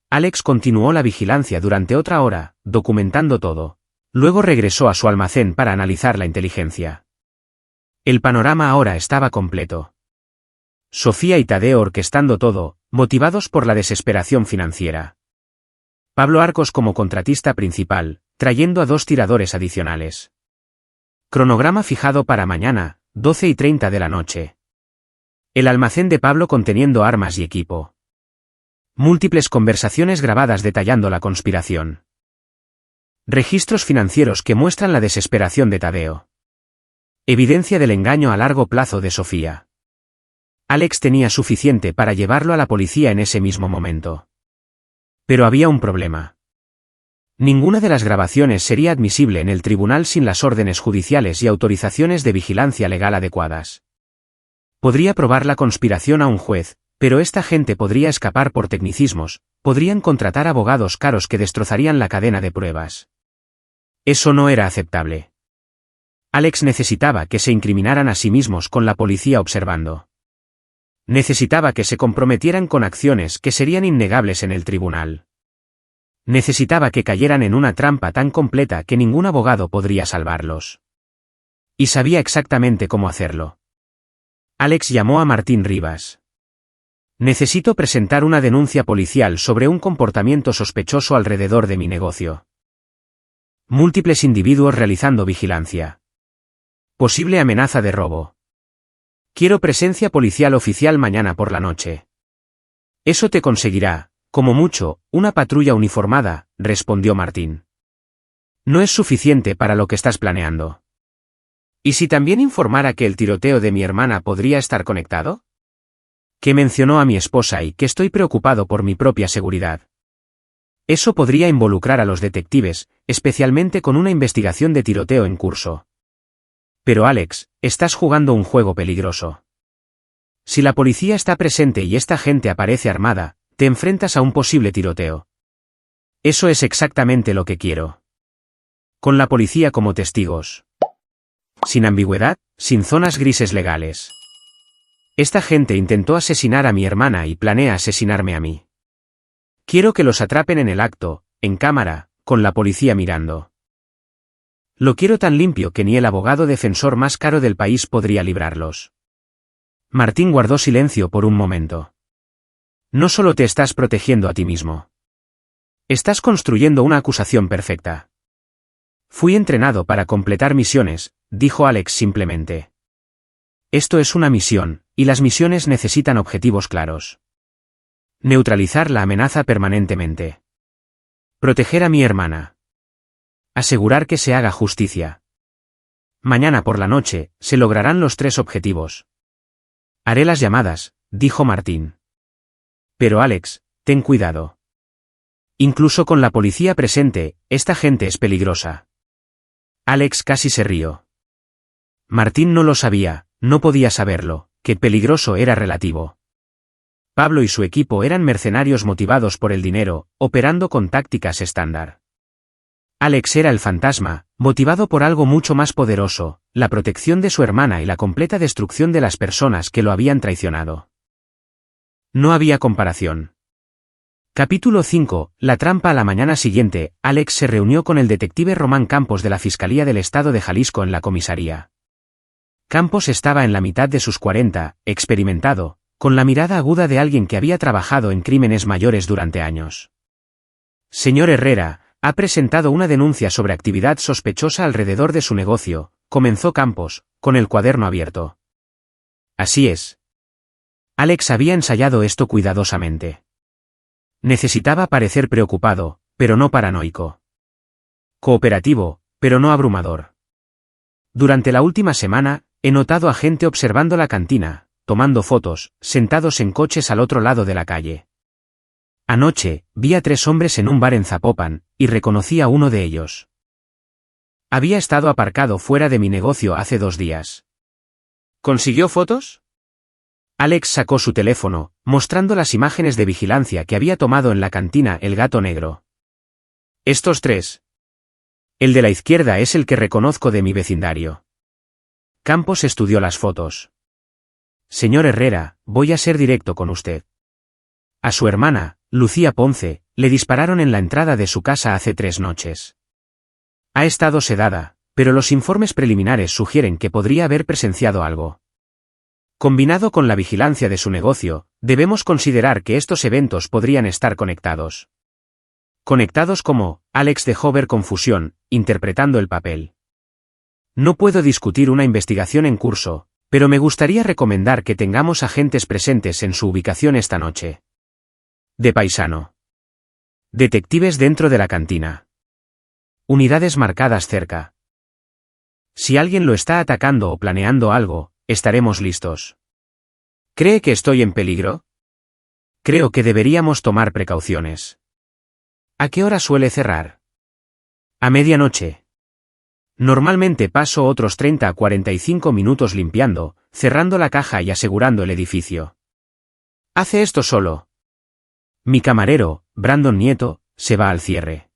Alex continuó la vigilancia durante otra hora, documentando todo. Luego regresó a su almacén para analizar la inteligencia. El panorama ahora estaba completo. Sofía y Tadeo orquestando todo, motivados por la desesperación financiera. Pablo Arcos como contratista principal, trayendo a 2 tiradores adicionales. Cronograma fijado para mañana, 12:30 de la noche. El almacén de Pablo conteniendo armas y equipo. Múltiples conversaciones grabadas detallando la conspiración. Registros financieros que muestran la desesperación de Tadeo. Evidencia del engaño a largo plazo de Sofía. Alex tenía suficiente para llevarlo a la policía en ese mismo momento. Pero había un problema. Ninguna de las grabaciones sería admisible en el tribunal sin las órdenes judiciales y autorizaciones de vigilancia legal adecuadas. Podría probar la conspiración a un juez, pero esta gente podría escapar por tecnicismos, podrían contratar abogados caros que destrozarían la cadena de pruebas. Eso no era aceptable. Alex necesitaba que se incriminaran a sí mismos con la policía observando. Necesitaba que se comprometieran con acciones que serían innegables en el tribunal. Necesitaba que cayeran en una trampa tan completa que ningún abogado podría salvarlos. Y sabía exactamente cómo hacerlo. Alex llamó a Martín Rivas. Necesito presentar una denuncia policial sobre un comportamiento sospechoso alrededor de mi negocio. Múltiples individuos realizando vigilancia. Posible amenaza de robo. Quiero presencia policial oficial mañana por la noche. Eso te conseguirá, como mucho, una patrulla uniformada, respondió Martín. No es suficiente para lo que estás planeando. ¿Y si también informara que el tiroteo de mi hermana podría estar conectado? Que mencionó a mi esposa y que estoy preocupado por mi propia seguridad. Eso podría involucrar a los detectives, especialmente con una investigación de tiroteo en curso. Pero Alex, estás jugando un juego peligroso. Si la policía está presente y esta gente aparece armada, te enfrentas a un posible tiroteo. Eso es exactamente lo que quiero. Con la policía como testigos. Sin ambigüedad, sin zonas grises legales. Esta gente intentó asesinar a mi hermana y planea asesinarme a mí. Quiero que los atrapen en el acto, en cámara, con la policía mirando. Lo quiero tan limpio que ni el abogado defensor más caro del país podría librarlos. Martín guardó silencio por un momento. No solo te estás protegiendo a ti mismo. Estás construyendo una acusación perfecta. Fui entrenado para completar misiones, dijo Alex simplemente. Esto es una misión, y las misiones necesitan objetivos claros. Neutralizar la amenaza permanentemente. Proteger a mi hermana. Asegurar que se haga justicia. Mañana por la noche, se lograrán los 3 objetivos. Haré las llamadas, dijo Martín. Pero Alex, ten cuidado. Incluso con la policía presente, esta gente es peligrosa. Alex casi se rió. Martín no lo sabía, no podía saberlo, que peligroso era relativo. Pablo y su equipo eran mercenarios motivados por el dinero, operando con tácticas estándar. Alex era el fantasma, motivado por algo mucho más poderoso, la protección de su hermana y la completa destrucción de las personas que lo habían traicionado. No había comparación. Capítulo 5. La trampa. A la mañana siguiente, Alex se reunió con el detective Román Campos de la Fiscalía del Estado de Jalisco en la comisaría. Campos estaba en la mitad de sus 40, experimentado, con la mirada aguda de alguien que había trabajado en crímenes mayores durante años. Señor Herrera, ha presentado una denuncia sobre actividad sospechosa alrededor de su negocio, comenzó Campos, con el cuaderno abierto. Así es. Alex había ensayado esto cuidadosamente. Necesitaba parecer preocupado, pero no paranoico. Cooperativo, pero no abrumador. Durante la última semana, he notado a gente observando la cantina, tomando fotos, sentados en coches al otro lado de la calle. Anoche, vi a 3 hombres en un bar en Zapopan, y reconocí a uno de ellos. Había estado aparcado fuera de mi negocio hace 2 días. ¿Consiguió fotos? Alex sacó su teléfono, mostrando las imágenes de vigilancia que había tomado en la cantina El Gato Negro. Estos 3. El de la izquierda es el que reconozco de mi vecindario. Campos estudió las fotos. Señor Herrera, voy a ser directo con usted. A su hermana, Lucía Ponce, le dispararon en la entrada de su casa hace 3 noches. Ha estado sedada, pero los informes preliminares sugieren que podría haber presenciado algo. Combinado con la vigilancia de su negocio, debemos considerar que estos eventos podrían estar conectados. Conectados como, Alex dejó ver confusión, interpretando el papel. No puedo discutir una investigación en curso, pero me gustaría recomendar que tengamos agentes presentes en su ubicación esta noche. De paisano. Detectives dentro de la cantina. Unidades marcadas cerca. Si alguien lo está atacando o planeando algo, estaremos listos. ¿Cree que estoy en peligro? Creo que deberíamos tomar precauciones. ¿A qué hora suele cerrar? A medianoche. Normalmente paso otros 30 a 45 minutos limpiando, cerrando la caja y asegurando el edificio. ¿Hace esto solo? Mi camarero, Brandon Nieto, se va al cierre.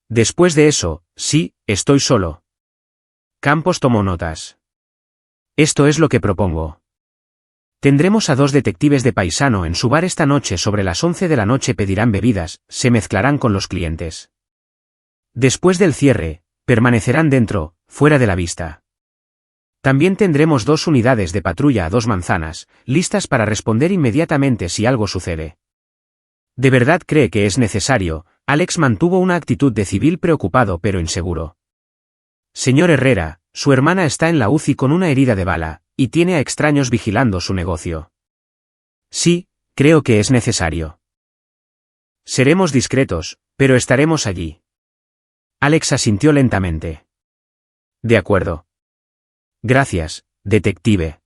Después de eso, sí, estoy solo. Campos tomó notas. Esto es lo que propongo. Tendremos a 2 detectives de paisano en su bar esta noche. Sobre las 11 de la noche pedirán bebidas, se mezclarán con los clientes. Después del cierre, permanecerán dentro, fuera de la vista. También tendremos 2 unidades de patrulla a 2 manzanas, listas para responder inmediatamente si algo sucede. ¿De verdad cree que es necesario? Alex mantuvo una actitud de civil preocupado pero inseguro. Señor Herrera, su hermana está en la UCI con una herida de bala, y tiene a extraños vigilando su negocio. Sí, creo que es necesario. Seremos discretos, pero estaremos allí. Alex asintió lentamente. De acuerdo. Gracias, detective.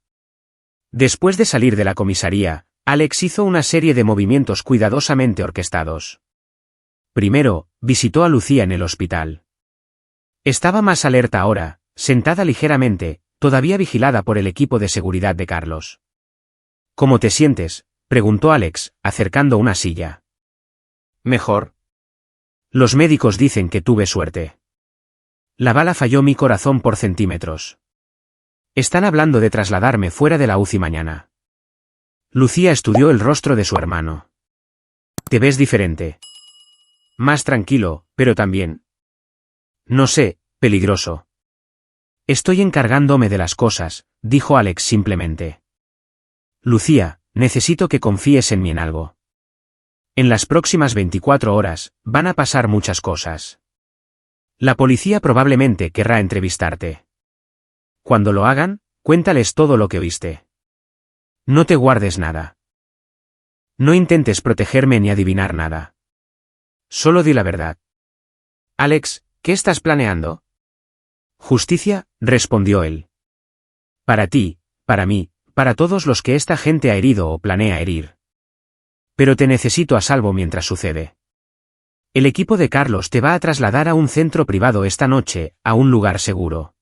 Después de salir de la comisaría, Alex hizo una serie de movimientos cuidadosamente orquestados. Primero, visitó a Lucía en el hospital. Estaba más alerta ahora, sentada ligeramente, todavía vigilada por el equipo de seguridad de Carlos. ¿Cómo te sientes?, preguntó Alex, acercando una silla. Mejor. Los médicos dicen que tuve suerte. La bala falló mi corazón por centímetros. Están hablando de trasladarme fuera de la UCI mañana. Lucía estudió el rostro de su hermano. Te ves diferente. Más tranquilo, pero también. No sé, peligroso. Estoy encargándome de las cosas, dijo Alex simplemente. Lucía, necesito que confíes en mí en algo. En las próximas 24 horas, van a pasar muchas cosas. La policía probablemente querrá entrevistarte. Cuando lo hagan, cuéntales todo lo que oíste. No te guardes nada. No intentes protegerme ni adivinar nada. Solo di la verdad. Alex, ¿qué estás planeando? Justicia, respondió él. Para ti, para mí, para todos los que esta gente ha herido o planea herir. Pero te necesito a salvo mientras sucede. El equipo de Carlos te va a trasladar a un centro privado esta noche, a un lugar seguro.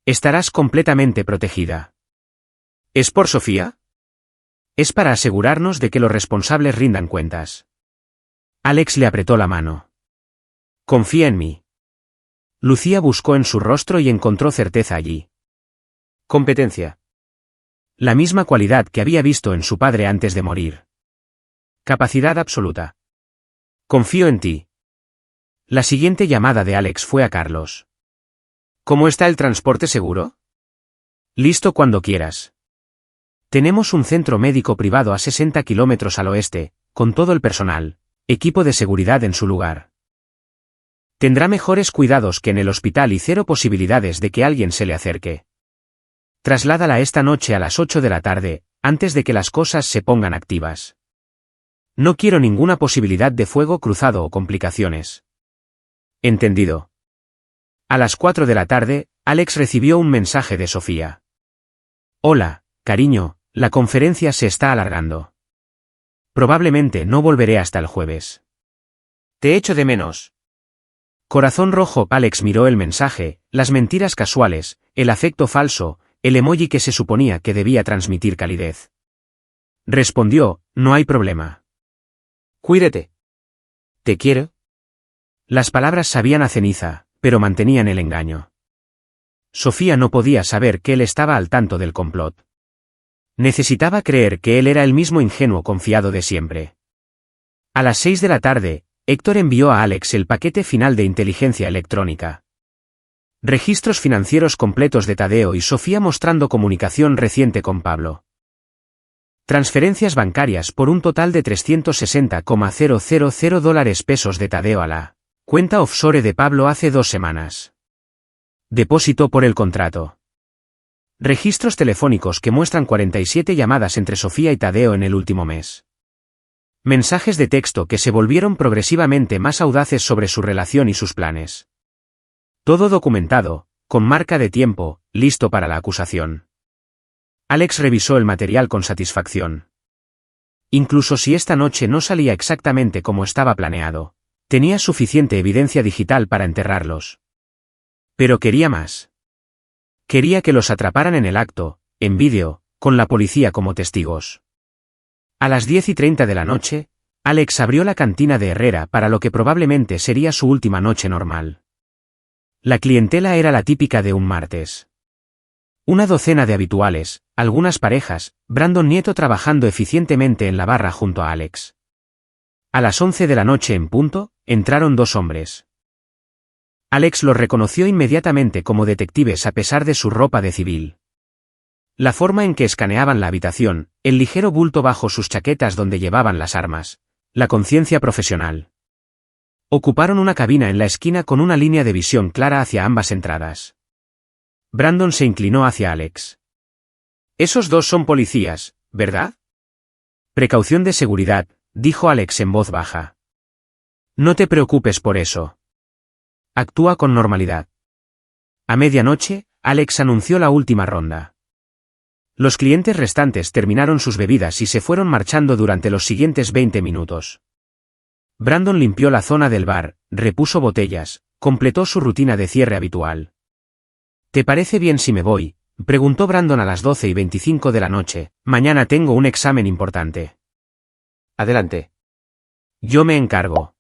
Estarás completamente protegida. ¿Es por Sofía? Es para asegurarnos de que los responsables rindan cuentas. Alex le apretó la mano. Confía en mí. Lucía buscó en su rostro y encontró certeza allí. Competencia. La misma cualidad que había visto en su padre antes de morir. Capacidad absoluta. Confío en ti. La siguiente llamada de Alex fue a Carlos. ¿Cómo está el transporte seguro? Listo cuando quieras. Tenemos un centro médico privado a 60 kilómetros al oeste, con todo el personal, equipo de seguridad en su lugar. Tendrá mejores cuidados que en el hospital y cero posibilidades de que alguien se le acerque. Trasládala esta noche a las 8 de la tarde, antes de que las cosas se pongan activas. No quiero ninguna posibilidad de fuego cruzado o complicaciones. Entendido. A las 4 de la tarde, Alex recibió un mensaje de Sofía. Hola, cariño, la conferencia se está alargando. Probablemente no volveré hasta el jueves. Te echo de menos. Corazón rojo. Alex miró el mensaje, las mentiras casuales, el afecto falso, el emoji que se suponía que debía transmitir calidez. Respondió, no hay problema. Cuídate. Te quiero. Las palabras sabían a ceniza, pero mantenían el engaño. Sofía no podía saber que él estaba al tanto del complot. Necesitaba creer que él era el mismo ingenuo confiado de siempre. A las 6 de la tarde, Héctor envió a Alex el paquete final de inteligencia electrónica. Registros financieros completos de Tadeo y Sofía mostrando comunicación reciente con Pablo. Transferencias bancarias por un total de 360,000 dólares pesos de Tadeo a la cuenta offshore de Pablo hace 2 semanas. Depósito por el contrato. Registros telefónicos que muestran 47 llamadas entre Sofía y Tadeo en el último mes. Mensajes de texto que se volvieron progresivamente más audaces sobre su relación y sus planes. Todo documentado, con marca de tiempo, listo para la acusación. Alex revisó el material con satisfacción. Incluso si esta noche no salía exactamente como estaba planeado, tenía suficiente evidencia digital para enterrarlos. Pero quería más. Quería que los atraparan en el acto, en vídeo, con la policía como testigos. A las 10:30 de la noche, Alex abrió la cantina de Herrera para lo que probablemente sería su última noche normal. La clientela era la típica de un martes. Una docena de habituales, algunas parejas, Brandon Nieto trabajando eficientemente en la barra junto a Alex. A las 11 de la noche en punto, entraron 2 hombres. Alex los reconoció inmediatamente como detectives a pesar de su ropa de civil. La forma en que escaneaban la habitación, el ligero bulto bajo sus chaquetas donde llevaban las armas, la conciencia profesional. Ocuparon una cabina en la esquina con una línea de visión clara hacia ambas entradas. Brandon se inclinó hacia Alex. Esos 2 son policías, ¿verdad? Precaución de seguridad, dijo Alex en voz baja. No te preocupes por eso. Actúa con normalidad. A medianoche, Alex anunció la última ronda. Los clientes restantes terminaron sus bebidas y se fueron marchando durante los siguientes 20 minutos. Brandon limpió la zona del bar, repuso botellas, completó su rutina de cierre habitual. ¿Te parece bien si me voy?, preguntó Brandon a las 12:25 de la noche. Mañana tengo un examen importante. Adelante. Yo me encargo.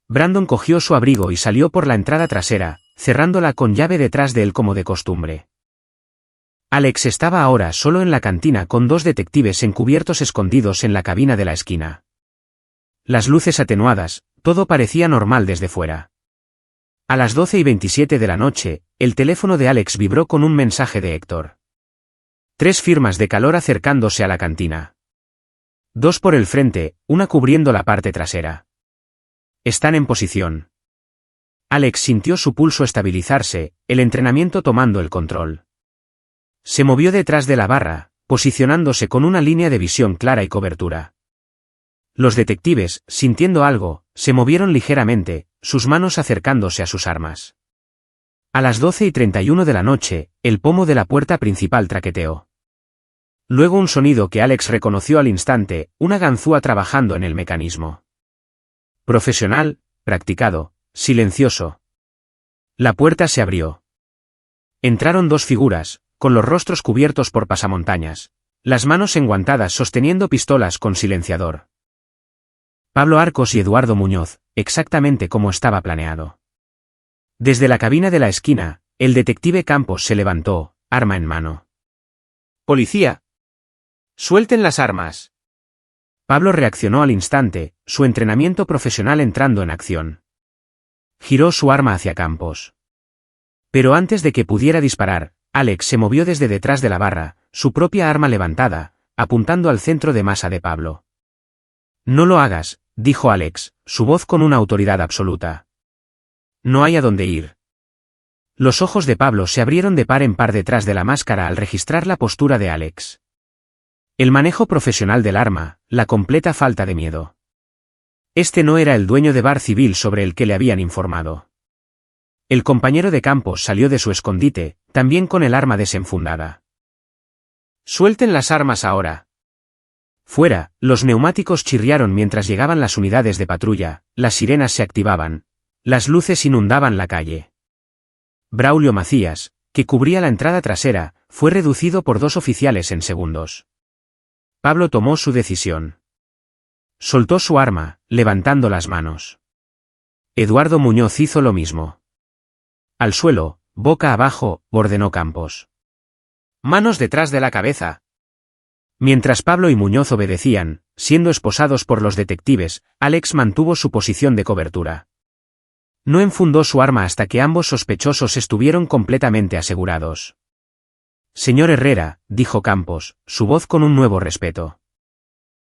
Brandon cogió su abrigo y salió por la entrada trasera, cerrándola con llave detrás de él como de costumbre. Alex estaba ahora solo en la cantina con dos detectives encubiertos escondidos en la cabina de la esquina. Las luces atenuadas, todo parecía normal desde fuera. A las 12:27 de la noche, el teléfono de Alex vibró con un mensaje de Héctor. 3 firmas de calor acercándose a la cantina. 2 por el frente, una cubriendo la parte trasera. Están en posición. Alex sintió su pulso estabilizarse, el entrenamiento tomando el control. Se movió detrás de la barra, posicionándose con una línea de visión clara y cobertura. Los detectives, sintiendo algo, se movieron ligeramente, sus manos acercándose a sus armas. A las 12:31 de la noche, el pomo de la puerta principal traqueteó. Luego un sonido que Alex reconoció al instante, una ganzúa trabajando en el mecanismo. Profesional, practicado, silencioso. La puerta se abrió. Entraron 2 figuras, con los rostros cubiertos por pasamontañas, las manos enguantadas sosteniendo pistolas con silenciador. Pablo Arcos y Eduardo Muñoz, exactamente como estaba planeado. Desde la cabina de la esquina, el detective Campos se levantó, arma en mano. «¡Policía! ¡Suelten las armas!». Pablo reaccionó al instante, su entrenamiento profesional entrando en acción. Giró su arma hacia Campos. Pero antes de que pudiera disparar, Alex se movió desde detrás de la barra, su propia arma levantada, apuntando al centro de masa de Pablo. «No lo hagas», dijo Alex, su voz con una autoridad absoluta. «No hay a dónde ir». Los ojos de Pablo se abrieron de par en par detrás de la máscara al registrar la postura de Alex. El manejo profesional del arma, la completa falta de miedo. Este no era el dueño de bar civil sobre el que le habían informado. El compañero de Campos salió de su escondite, también con el arma desenfundada. «Suelten las armas ahora». Fuera, los neumáticos chirriaron mientras llegaban las unidades de patrulla, las sirenas se activaban, las luces inundaban la calle. Braulio Macías, que cubría la entrada trasera, fue reducido por 2 oficiales en segundos. Pablo tomó su decisión. Soltó su arma, levantando las manos. Eduardo Muñoz hizo lo mismo. Al suelo, boca abajo, ordenó Campos. «Manos detrás de la cabeza». Mientras Pablo y Muñoz obedecían, siendo esposados por los detectives, Alex mantuvo su posición de cobertura. No enfundó su arma hasta que ambos sospechosos estuvieron completamente asegurados. «Señor Herrera», dijo Campos, su voz con un nuevo respeto.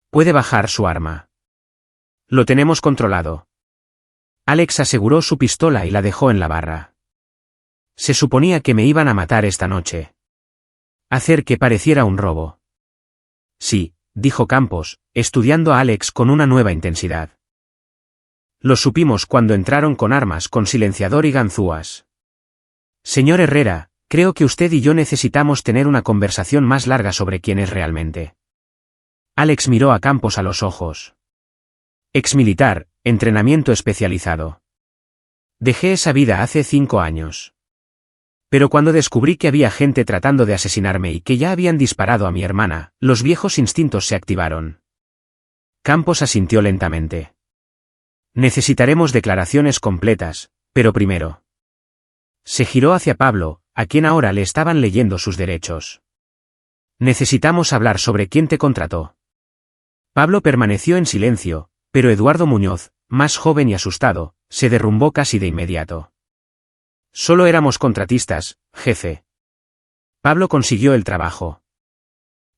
«Puede bajar su arma. Lo tenemos controlado». Alex aseguró su pistola y la dejó en la barra. Se suponía que me iban a matar esta noche. Hacer que pareciera un robo. «Sí», dijo Campos, estudiando a Alex con una nueva intensidad. «Lo supimos cuando entraron con armas con silenciador y ganzúas. Señor Herrera, creo que usted y yo necesitamos tener una conversación más larga sobre quién es realmente». Alex miró a Campos a los ojos. «Exmilitar, entrenamiento especializado. Dejé esa vida hace 5 años. Pero cuando descubrí que había gente tratando de asesinarme y que ya habían disparado a mi hermana, los viejos instintos se activaron». Campos asintió lentamente. «Necesitaremos declaraciones completas, pero primero». Se giró hacia Pablo, a quien ahora le estaban leyendo sus derechos. «Necesitamos hablar sobre quién te contrató». Pablo permaneció en silencio, pero Eduardo Muñoz, más joven y asustado, se derrumbó casi de inmediato. «Solo éramos contratistas, jefe». Pablo consiguió el trabajo.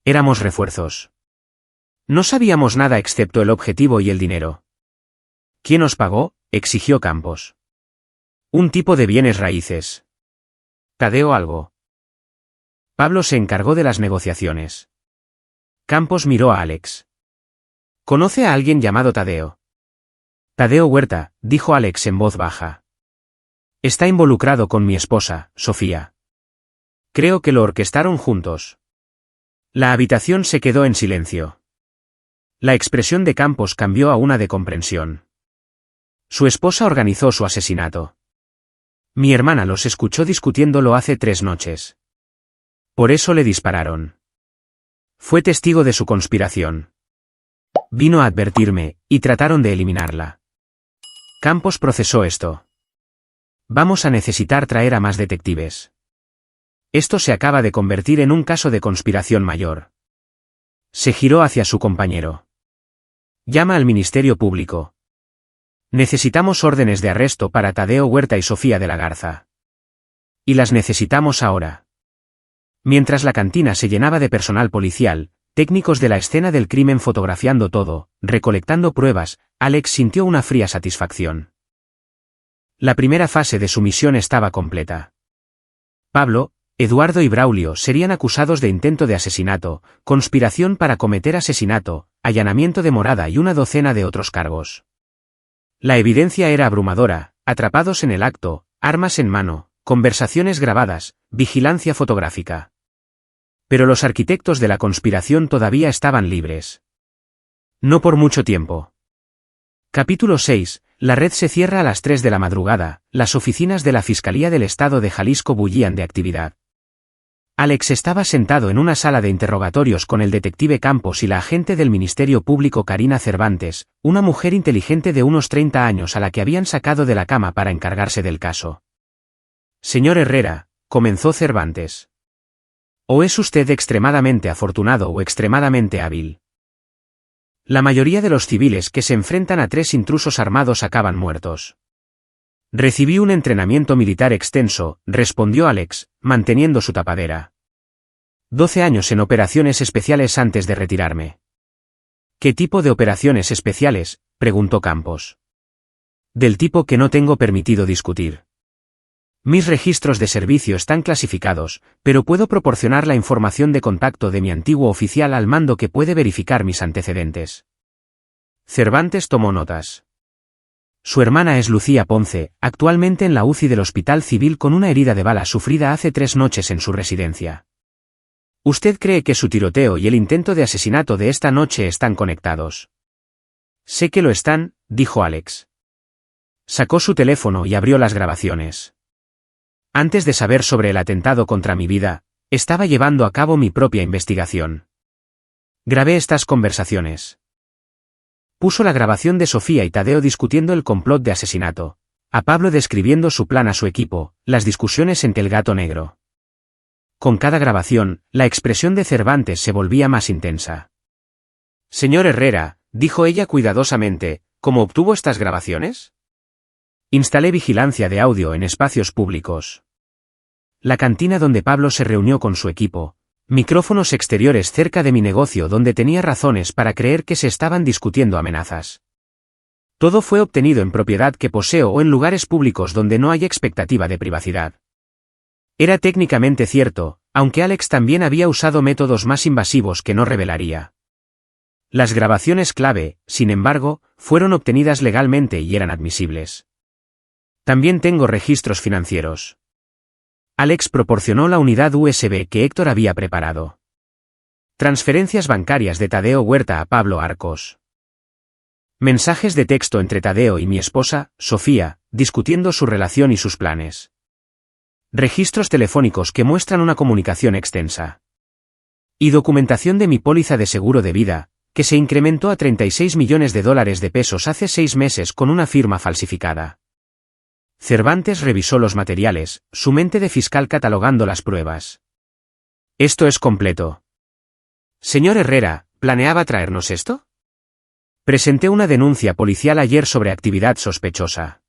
«Éramos refuerzos. No sabíamos nada excepto el objetivo y el dinero». «¿Quién os pagó?», exigió Campos. «Un tipo de bienes raíces. Tadeo Algo». Pablo se encargó de las negociaciones. Campos miró a Alex. «¿Conoce a alguien llamado Tadeo?». «Tadeo Huerta», dijo Alex en voz baja. «Está involucrado con mi esposa, Sofía. Creo que lo orquestaron juntos». La habitación se quedó en silencio. La expresión de Campos cambió a una de comprensión. Su esposa organizó su asesinato. Mi hermana los escuchó discutiéndolo hace 3 noches. Por eso le dispararon. Fue testigo de su conspiración. Vino a advertirme, y trataron de eliminarla. Campos procesó esto. Vamos a necesitar traer a más detectives. Esto se acaba de convertir en un caso de conspiración mayor. Se giró hacia su compañero. Llama al Ministerio Público. Necesitamos órdenes de arresto para Tadeo Huerta y Sofía de la Garza. Y las necesitamos ahora. Mientras la cantina se llenaba de personal policial, técnicos de la escena del crimen fotografiando todo, recolectando pruebas, Alex sintió una fría satisfacción. La primera fase de su misión estaba completa. Pablo, Eduardo y Braulio serían acusados de intento de asesinato, conspiración para cometer asesinato, allanamiento de morada y una docena de otros cargos. La evidencia era abrumadora: atrapados en el acto, armas en mano, conversaciones grabadas, vigilancia fotográfica. Pero los arquitectos de la conspiración todavía estaban libres. No por mucho tiempo. Capítulo 6. La red se cierra a las 3 de la madrugada, las oficinas de la Fiscalía del Estado de Jalisco bullían de actividad. Alex estaba sentado en una sala de interrogatorios con el detective Campos y la agente del Ministerio Público Karina Cervantes, una mujer inteligente de unos 30 años a la que habían sacado de la cama para encargarse del caso. Señor Herrera, comenzó Cervantes. ¿O es usted extremadamente afortunado o extremadamente hábil? La mayoría de los civiles que se enfrentan a 3 intrusos armados acaban muertos. Recibí un entrenamiento militar extenso, respondió Alex, manteniendo su tapadera. 12 años en operaciones especiales antes de retirarme. ¿Qué tipo de operaciones especiales?, preguntó Campos. Del tipo que no tengo permitido discutir. Mis registros de servicio están clasificados, pero puedo proporcionar la información de contacto de mi antiguo oficial al mando que puede verificar mis antecedentes. Cervantes tomó notas. Su hermana es Lucía Ponce, actualmente en la UCI del Hospital Civil con una herida de bala sufrida hace 3 noches en su residencia. ¿Usted cree que su tiroteo y el intento de asesinato de esta noche están conectados? Sé que lo están, dijo Alex. Sacó su teléfono y abrió las grabaciones. Antes de saber sobre el atentado contra mi vida, estaba llevando a cabo mi propia investigación. Grabé estas conversaciones. Puso la grabación de Sofía y Tadeo discutiendo el complot de asesinato, a Pablo describiendo su plan a su equipo, las discusiones entre el gato negro. Con cada grabación, la expresión de Cervantes se volvía más intensa. Señor Herrera, dijo ella cuidadosamente, ¿cómo obtuvo estas grabaciones? Instalé vigilancia de audio en espacios públicos. La cantina donde Pablo se reunió con su equipo. Micrófonos exteriores cerca de mi negocio donde tenía razones para creer que se estaban discutiendo amenazas. Todo fue obtenido en propiedad que poseo o en lugares públicos donde no hay expectativa de privacidad. Era técnicamente cierto, aunque Alex también había usado métodos más invasivos que no revelaría. Las grabaciones clave, sin embargo, fueron obtenidas legalmente y eran admisibles. También tengo registros financieros. Alex proporcionó la unidad USB que Héctor había preparado. Transferencias bancarias de Tadeo Huerta a Pablo Arcos. Mensajes de texto entre Tadeo y mi esposa, Sofía, discutiendo su relación y sus planes. Registros telefónicos que muestran una comunicación extensa. Y documentación de mi póliza de seguro de vida, que se incrementó a $36 millones de pesos hace 6 meses con una firma falsificada. Cervantes revisó los materiales, su mente de fiscal catalogando las pruebas. Esto es completo. Señor Herrera, ¿planeaba traernos esto? Presenté una denuncia policial ayer sobre actividad sospechosa.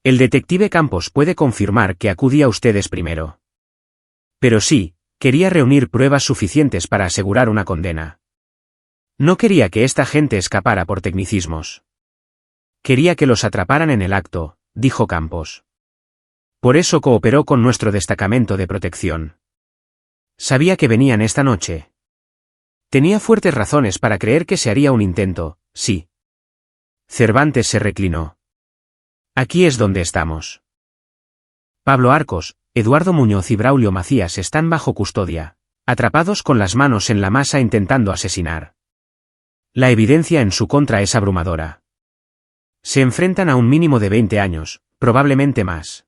El detective Campos puede confirmar que acudí a ustedes primero. Pero sí, quería reunir pruebas suficientes para asegurar una condena. No quería que esta gente escapara por tecnicismos. Quería que los atraparan en el acto, dijo Campos. Por eso cooperó con nuestro destacamento de protección. Sabía que venían esta noche. Tenía fuertes razones para creer que se haría un intento, sí. Cervantes se reclinó. Aquí es donde estamos. Pablo Arcos, Eduardo Muñoz y Braulio Macías están bajo custodia, atrapados con las manos en la masa intentando asesinar. La evidencia en su contra es abrumadora. Se enfrentan a un mínimo de 20 años, probablemente más.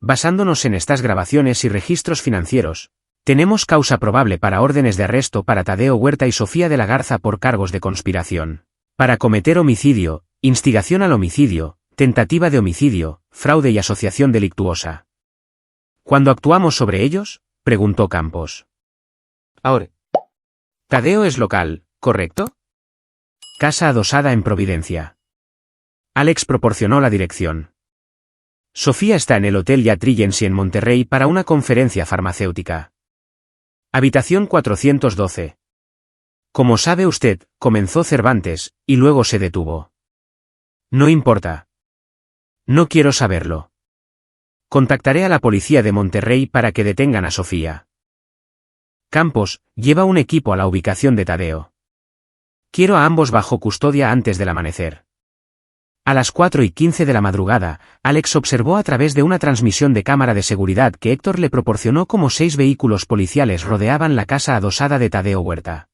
Basándonos en estas grabaciones y registros financieros, tenemos causa probable para órdenes de arresto para Tadeo Huerta y Sofía de la Garza por cargos de conspiración, para cometer homicidio, instigación al homicidio, tentativa de homicidio, fraude y asociación delictuosa. ¿Cuándo actuamos sobre ellos?, preguntó Campos. Ahora. Tadeo es local, ¿correcto? Casa adosada en Providencia. Alex proporcionó la dirección. Sofía está en el Hotel Yacht Regency en Monterrey para una conferencia farmacéutica. Habitación 412. Como sabe usted, comenzó Cervantes, y luego se detuvo. No importa. No quiero saberlo. Contactaré a la policía de Monterrey para que detengan a Sofía. Campos, lleva un equipo a la ubicación de Tadeo. Quiero a ambos bajo custodia antes del amanecer. A las 4:15 de la madrugada, Alex observó a través de una transmisión de cámara de seguridad que Héctor le proporcionó cómo 6 vehículos policiales rodeaban la casa adosada de Tadeo Huerta.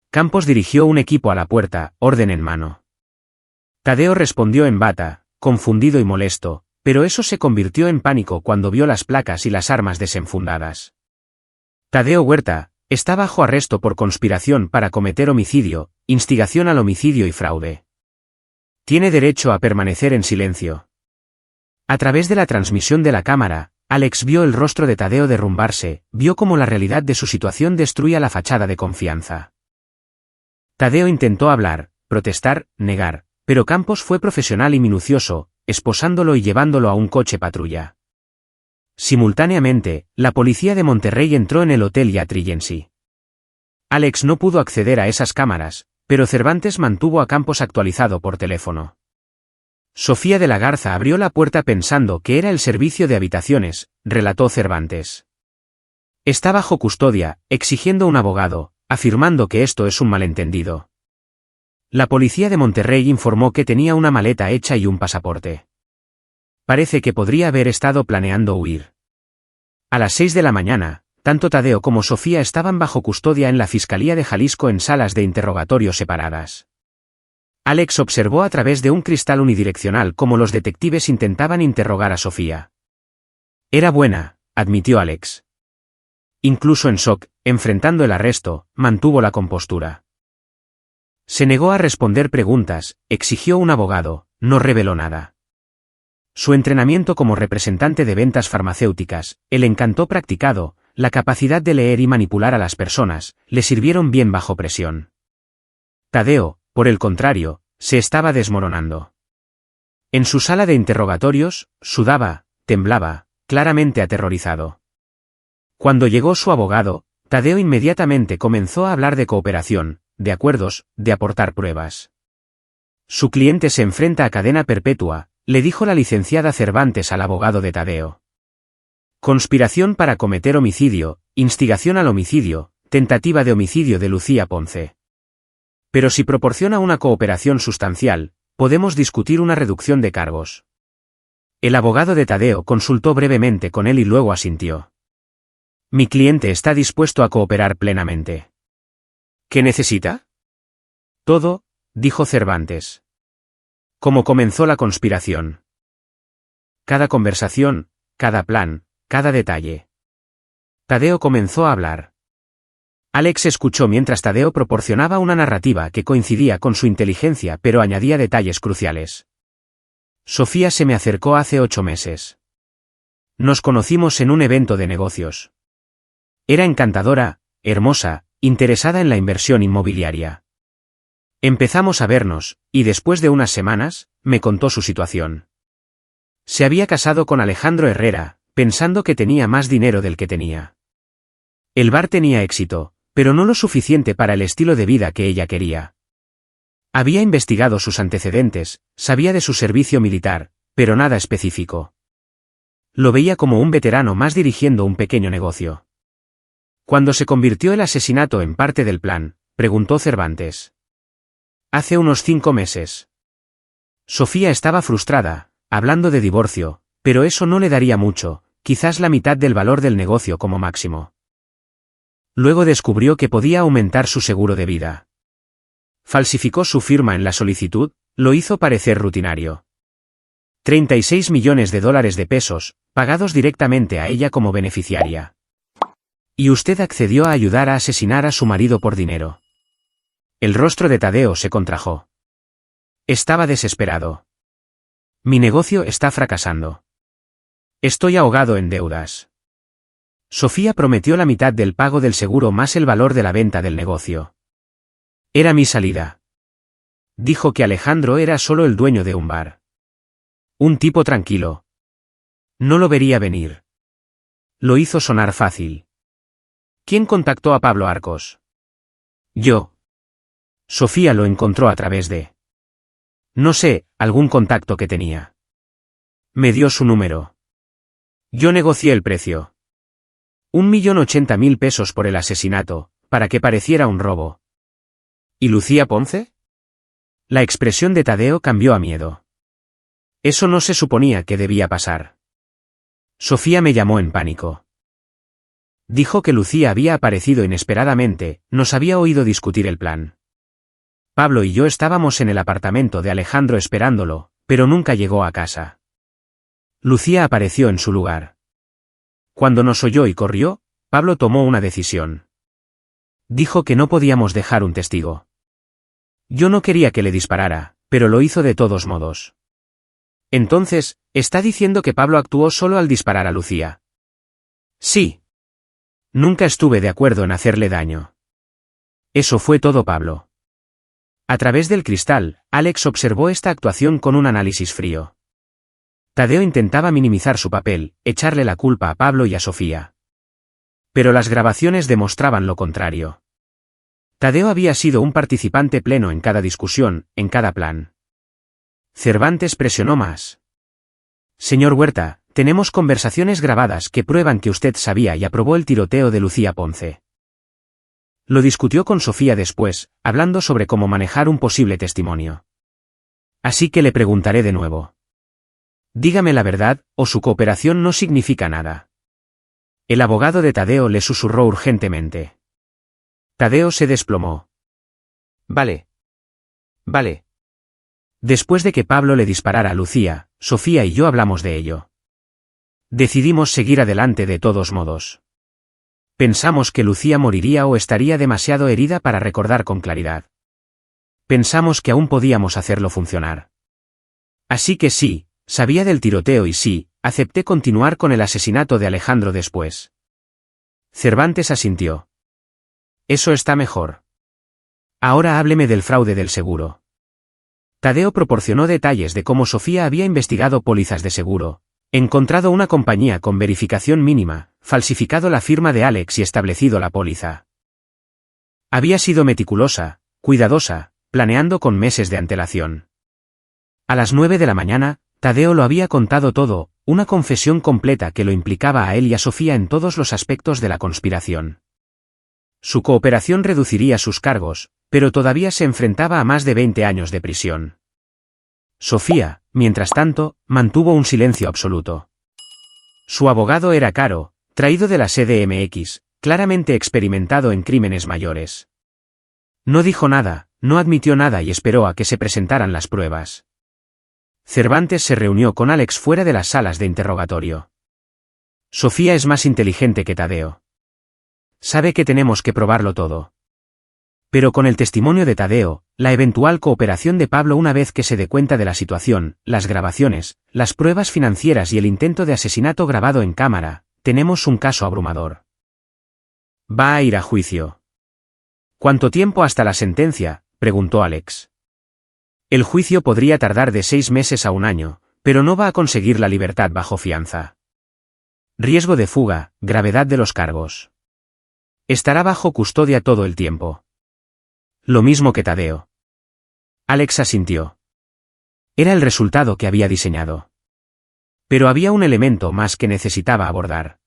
Campos dirigió un equipo a la puerta, orden en mano. Tadeo respondió en bata, confundido y molesto, pero eso se convirtió en pánico cuando vio las placas y las armas desenfundadas. Tadeo Huerta está bajo arresto por conspiración para cometer homicidio, instigación al homicidio y fraude. Tiene derecho a permanecer en silencio. A través de la transmisión de la cámara, Alex vio el rostro de Tadeo derrumbarse, vio cómo la realidad de su situación destruía la fachada de confianza. Tadeo intentó hablar, protestar, negar, pero Campos fue profesional y minucioso, esposándolo y llevándolo a un coche patrulla. Simultáneamente, la policía de Monterrey entró en el Hotel Yacht Regency. Alex no pudo acceder a esas cámaras, pero Cervantes mantuvo a Campos actualizado por teléfono. Sofía de la Garza abrió la puerta pensando que era el servicio de habitaciones, relató Cervantes. Está bajo custodia, exigiendo un abogado, afirmando que esto es un malentendido. La policía de Monterrey informó que tenía una maleta hecha y un pasaporte. Parece que podría haber estado planeando huir. A las 6 de la mañana, tanto Tadeo como Sofía estaban bajo custodia en la Fiscalía de Jalisco en salas de interrogatorio separadas. Alex observó a través de un cristal unidireccional cómo los detectives intentaban interrogar a Sofía. Era buena, admitió Alex. Incluso en shock, enfrentando el arresto, mantuvo la compostura. Se negó a responder preguntas, exigió un abogado, no reveló nada. Su entrenamiento como representante de ventas farmacéuticas, el encanto practicado, la capacidad de leer y manipular a las personas, le sirvieron bien bajo presión. Tadeo, por el contrario, se estaba desmoronando. En su sala de interrogatorios, sudaba, temblaba, claramente aterrorizado. Cuando llegó su abogado, Tadeo inmediatamente comenzó a hablar de cooperación, de acuerdos, de aportar pruebas. Su cliente se enfrenta a cadena perpetua, le dijo la licenciada Cervantes al abogado de Tadeo. Conspiración para cometer homicidio, instigación al homicidio, tentativa de homicidio de Lucía Ponce. Pero si proporciona una cooperación sustancial, podemos discutir una reducción de cargos. El abogado de Tadeo consultó brevemente con él y luego asintió. Mi cliente está dispuesto a cooperar plenamente. ¿Qué necesita? Todo, dijo Cervantes. ¿Cómo comenzó la conspiración? Cada conversación, cada plan, cada detalle. Tadeo comenzó a hablar. Alex escuchó mientras Tadeo proporcionaba una narrativa que coincidía con su inteligencia pero añadía detalles cruciales. Sofía se me acercó hace 8 meses. Nos conocimos en un evento de negocios. Era encantadora, hermosa, interesada en la inversión inmobiliaria. Empezamos a vernos, y después de unas semanas, me contó su situación. Se había casado con Alejandro Herrera, pensando que tenía más dinero del que tenía. El bar tenía éxito, pero no lo suficiente para el estilo de vida que ella quería. Había investigado sus antecedentes, sabía de su servicio militar, pero nada específico. Lo veía como un veterano más dirigiendo un pequeño negocio. ¿Cuándo se convirtió el asesinato en parte del plan?, preguntó Cervantes. Hace unos 5 meses. Sofía estaba frustrada, hablando de divorcio, pero eso no le daría mucho, quizás la mitad del valor del negocio como máximo. Luego descubrió que podía aumentar su seguro de vida. Falsificó su firma en la solicitud, lo hizo parecer rutinario. 36 millones de dólares de pesos, pagados directamente a ella como beneficiaria. Y usted accedió a ayudar a asesinar a su marido por dinero. El rostro de Tadeo se contrajo. Estaba desesperado. Mi negocio está fracasando. Estoy ahogado en deudas. Sofía prometió la mitad del pago del seguro más el valor de la venta del negocio. Era mi salida. Dijo que Alejandro era solo el dueño de un bar. Un tipo tranquilo. No lo vería venir. Lo hizo sonar fácil. ¿Quién contactó a Pablo Arcos? Yo. Sofía lo encontró a través de... No sé, algún contacto que tenía. Me dio su número. Yo negocié el precio. 1.080.000 pesos por el asesinato, para que pareciera un robo. ¿Y Lucía Ponce? La expresión de Tadeo cambió a miedo. Eso no se suponía que debía pasar. Sofía me llamó en pánico. Dijo que Lucía había aparecido inesperadamente, nos había oído discutir el plan. Pablo y yo estábamos en el apartamento de Alejandro esperándolo, pero nunca llegó a casa. Lucía apareció en su lugar. Cuando nos oyó y corrió, Pablo tomó una decisión. Dijo que no podíamos dejar un testigo. Yo no quería que le disparara, pero lo hizo de todos modos. Entonces, ¿está diciendo que Pablo actuó solo al disparar a Lucía? Sí. Nunca estuve de acuerdo en hacerle daño. Eso fue todo Pablo. A través del cristal, Alex observó esta actuación con un análisis frío. Tadeo intentaba minimizar su papel, echarle la culpa a Pablo y a Sofía. Pero las grabaciones demostraban lo contrario. Tadeo había sido un participante pleno en cada discusión, en cada plan. Cervantes presionó más. Señor Huerta, tenemos conversaciones grabadas que prueban que usted sabía y aprobó el tiroteo de Lucía Ponce. Lo discutió con Sofía después, hablando sobre cómo manejar un posible testimonio. Así que le preguntaré de nuevo. Dígame la verdad, o su cooperación no significa nada. El abogado de Tadeo le susurró urgentemente. Tadeo se desplomó. Vale. Vale. Después de que Pablo le disparara a Lucía, Sofía y yo hablamos de ello. Decidimos seguir adelante de todos modos. Pensamos que Lucía moriría o estaría demasiado herida para recordar con claridad. Pensamos que aún podíamos hacerlo funcionar. Así que sí, sabía del tiroteo y sí, acepté continuar con el asesinato de Alejandro después. Cervantes asintió. Eso está mejor. Ahora hábleme del fraude del seguro. Tadeo proporcionó detalles de cómo Sofía había investigado pólizas de seguro, encontrado una compañía con verificación mínima, falsificado la firma de Alex y establecido la póliza. Había sido meticulosa, cuidadosa, planeando con meses de antelación. A las 9 de la mañana, Tadeo lo había contado todo, una confesión completa que lo implicaba a él y a Sofía en todos los aspectos de la conspiración. Su cooperación reduciría sus cargos, pero todavía se enfrentaba a más de 20 años de prisión. Sofía, mientras tanto, mantuvo un silencio absoluto. Su abogado era Caro, traído de la CDMX, claramente experimentado en crímenes mayores. No dijo nada, no admitió nada y esperó a que se presentaran las pruebas. Cervantes se reunió con Alex fuera de las salas de interrogatorio. Sofía es más inteligente que Tadeo. Sabe que tenemos que probarlo todo. Pero con el testimonio de Tadeo, la eventual cooperación de Pablo una vez que se dé cuenta de la situación, las grabaciones, las pruebas financieras y el intento de asesinato grabado en cámara, tenemos un caso abrumador. Va a ir a juicio. ¿Cuánto tiempo hasta la sentencia?, preguntó Alex. El juicio podría tardar de 6 meses a 1 año, pero no va a conseguir la libertad bajo fianza. Riesgo de fuga, gravedad de los cargos. Estará bajo custodia todo el tiempo. Lo mismo que Tadeo. Alex asintió. Era el resultado que había diseñado. Pero había un elemento más que necesitaba abordar.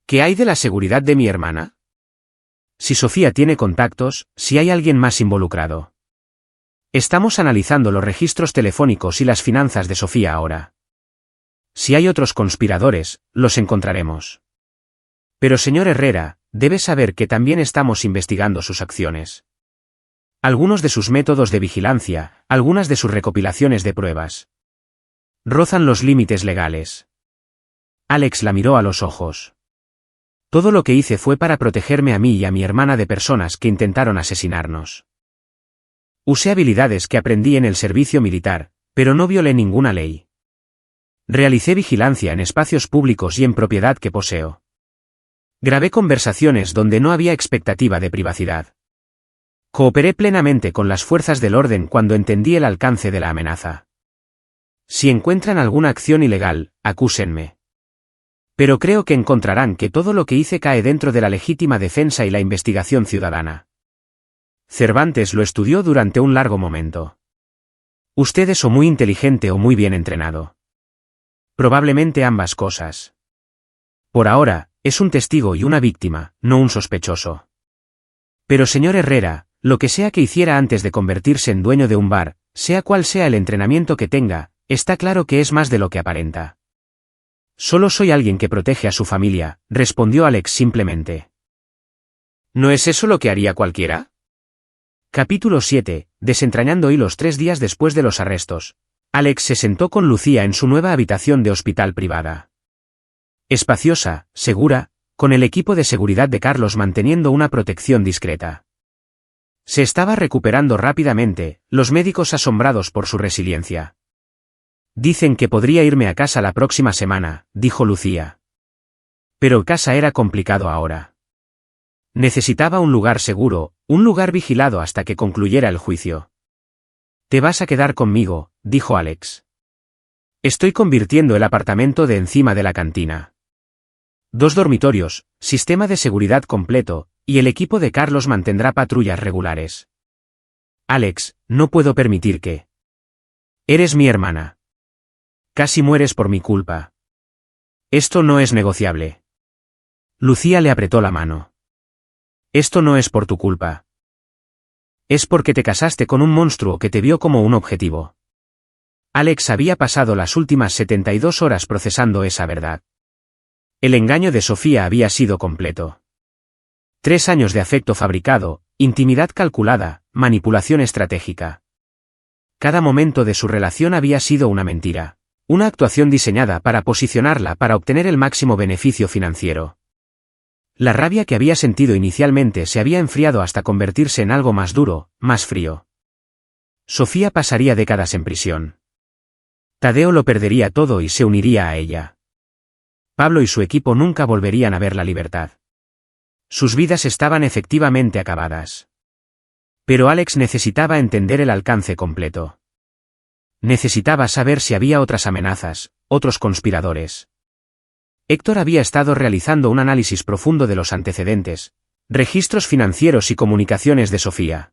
¿Qué hay de la seguridad de mi hermana? Si Sofía tiene contactos, si hay alguien más involucrado. Estamos analizando los registros telefónicos y las finanzas de Sofía ahora. Si hay otros conspiradores, los encontraremos. Pero señor Herrera, debe saber que también estamos investigando sus acciones. Algunos de sus métodos de vigilancia, algunas de sus recopilaciones de pruebas. Rozan los límites legales. Alex la miró a los ojos. Todo lo que hice fue para protegerme a mí y a mi hermana de personas que intentaron asesinarnos. Usé habilidades que aprendí en el servicio militar, pero no violé ninguna ley. Realicé vigilancia en espacios públicos y en propiedad que poseo. Grabé conversaciones donde no había expectativa de privacidad. Cooperé plenamente con las fuerzas del orden cuando entendí el alcance de la amenaza. Si encuentran alguna acción ilegal, acúsenme. Pero creo que encontrarán que todo lo que hice cae dentro de la legítima defensa y la investigación ciudadana. Cervantes lo estudió durante un largo momento. Usted es o muy inteligente o muy bien entrenado. Probablemente ambas cosas. Por ahora, es un testigo y una víctima, no un sospechoso. Pero señor Herrera, lo que sea que hiciera antes de convertirse en dueño de un bar, sea cual sea el entrenamiento que tenga, está claro que es más de lo que aparenta. Solo soy alguien que protege a su familia, respondió Alex simplemente. ¿No es eso lo que haría cualquiera? Capítulo 7. Desentrañando hilos 3 días después de los arrestos. Alex se sentó con Lucía en su nueva habitación de hospital privada. Espaciosa, segura, con el equipo de seguridad de Carlos manteniendo una protección discreta. Se estaba recuperando rápidamente, los médicos asombrados por su resiliencia. Dicen que podría irme a casa la próxima semana, dijo Lucía. Pero casa era complicado ahora. Necesitaba un lugar seguro, un lugar vigilado hasta que concluyera el juicio. Te vas a quedar conmigo, dijo Alex. Estoy convirtiendo el apartamento de encima de la cantina. 2 dormitorios, sistema de seguridad completo, y el equipo de Carlos mantendrá patrullas regulares. Alex, no puedo permitir que... Eres mi hermana. Casi mueres por mi culpa. Esto no es negociable. Lucía le apretó la mano. Esto no es por tu culpa. Es porque te casaste con un monstruo que te vio como un objetivo. Alex había pasado las últimas 72 horas procesando esa verdad. El engaño de Sofía había sido completo. 3 años de afecto fabricado, intimidad calculada, manipulación estratégica. Cada momento de su relación había sido una mentira. Una actuación diseñada para posicionarla para obtener el máximo beneficio financiero. La rabia que había sentido inicialmente se había enfriado hasta convertirse en algo más duro, más frío. Sofía pasaría décadas en prisión. Tadeo lo perdería todo y se uniría a ella. Pablo y su equipo nunca volverían a ver la libertad. Sus vidas estaban efectivamente acabadas. Pero Alex necesitaba entender el alcance completo. Necesitaba saber si había otras amenazas, otros conspiradores. Héctor había estado realizando un análisis profundo de los antecedentes, registros financieros y comunicaciones de Sofía.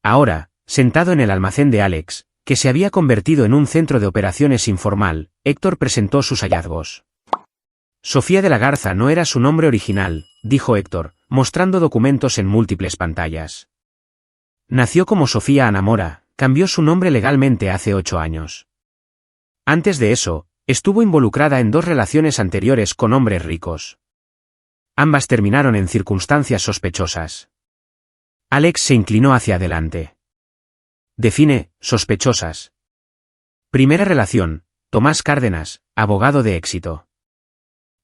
Ahora, sentado en el almacén de Alex, que se había convertido en un centro de operaciones informal, Héctor presentó sus hallazgos. Sofía de la Garza no era su nombre original, dijo Héctor, mostrando documentos en múltiples pantallas. Nació como Sofía Ana Mora, cambió su nombre legalmente hace 8 años. Antes de eso, estuvo involucrada en 2 relaciones anteriores con hombres ricos. Ambas terminaron en circunstancias sospechosas. Alex se inclinó hacia adelante. Define, sospechosas. Primera relación, Tomás Cárdenas, abogado de éxito.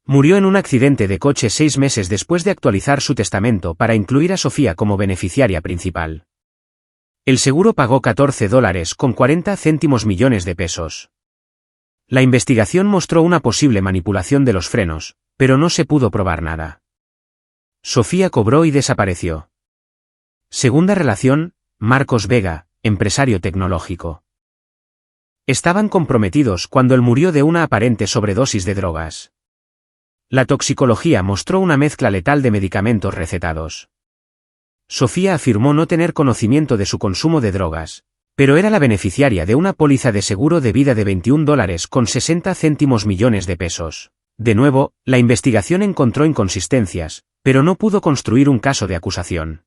Murió en un accidente de coche 6 meses después de actualizar su testamento para incluir a Sofía como beneficiaria principal. El seguro pagó $14,40 millones de pesos. La investigación mostró una posible manipulación de los frenos, pero no se pudo probar nada. Sofía cobró y desapareció. Segunda relación, Marcos Vega, empresario tecnológico. Estaban comprometidos cuando él murió de una aparente sobredosis de drogas. La toxicología mostró una mezcla letal de medicamentos recetados. Sofía afirmó no tener conocimiento de su consumo de drogas, pero era la beneficiaria de una póliza de seguro de vida de $21,60 millones de pesos. De nuevo, la investigación encontró inconsistencias, pero no pudo construir un caso de acusación.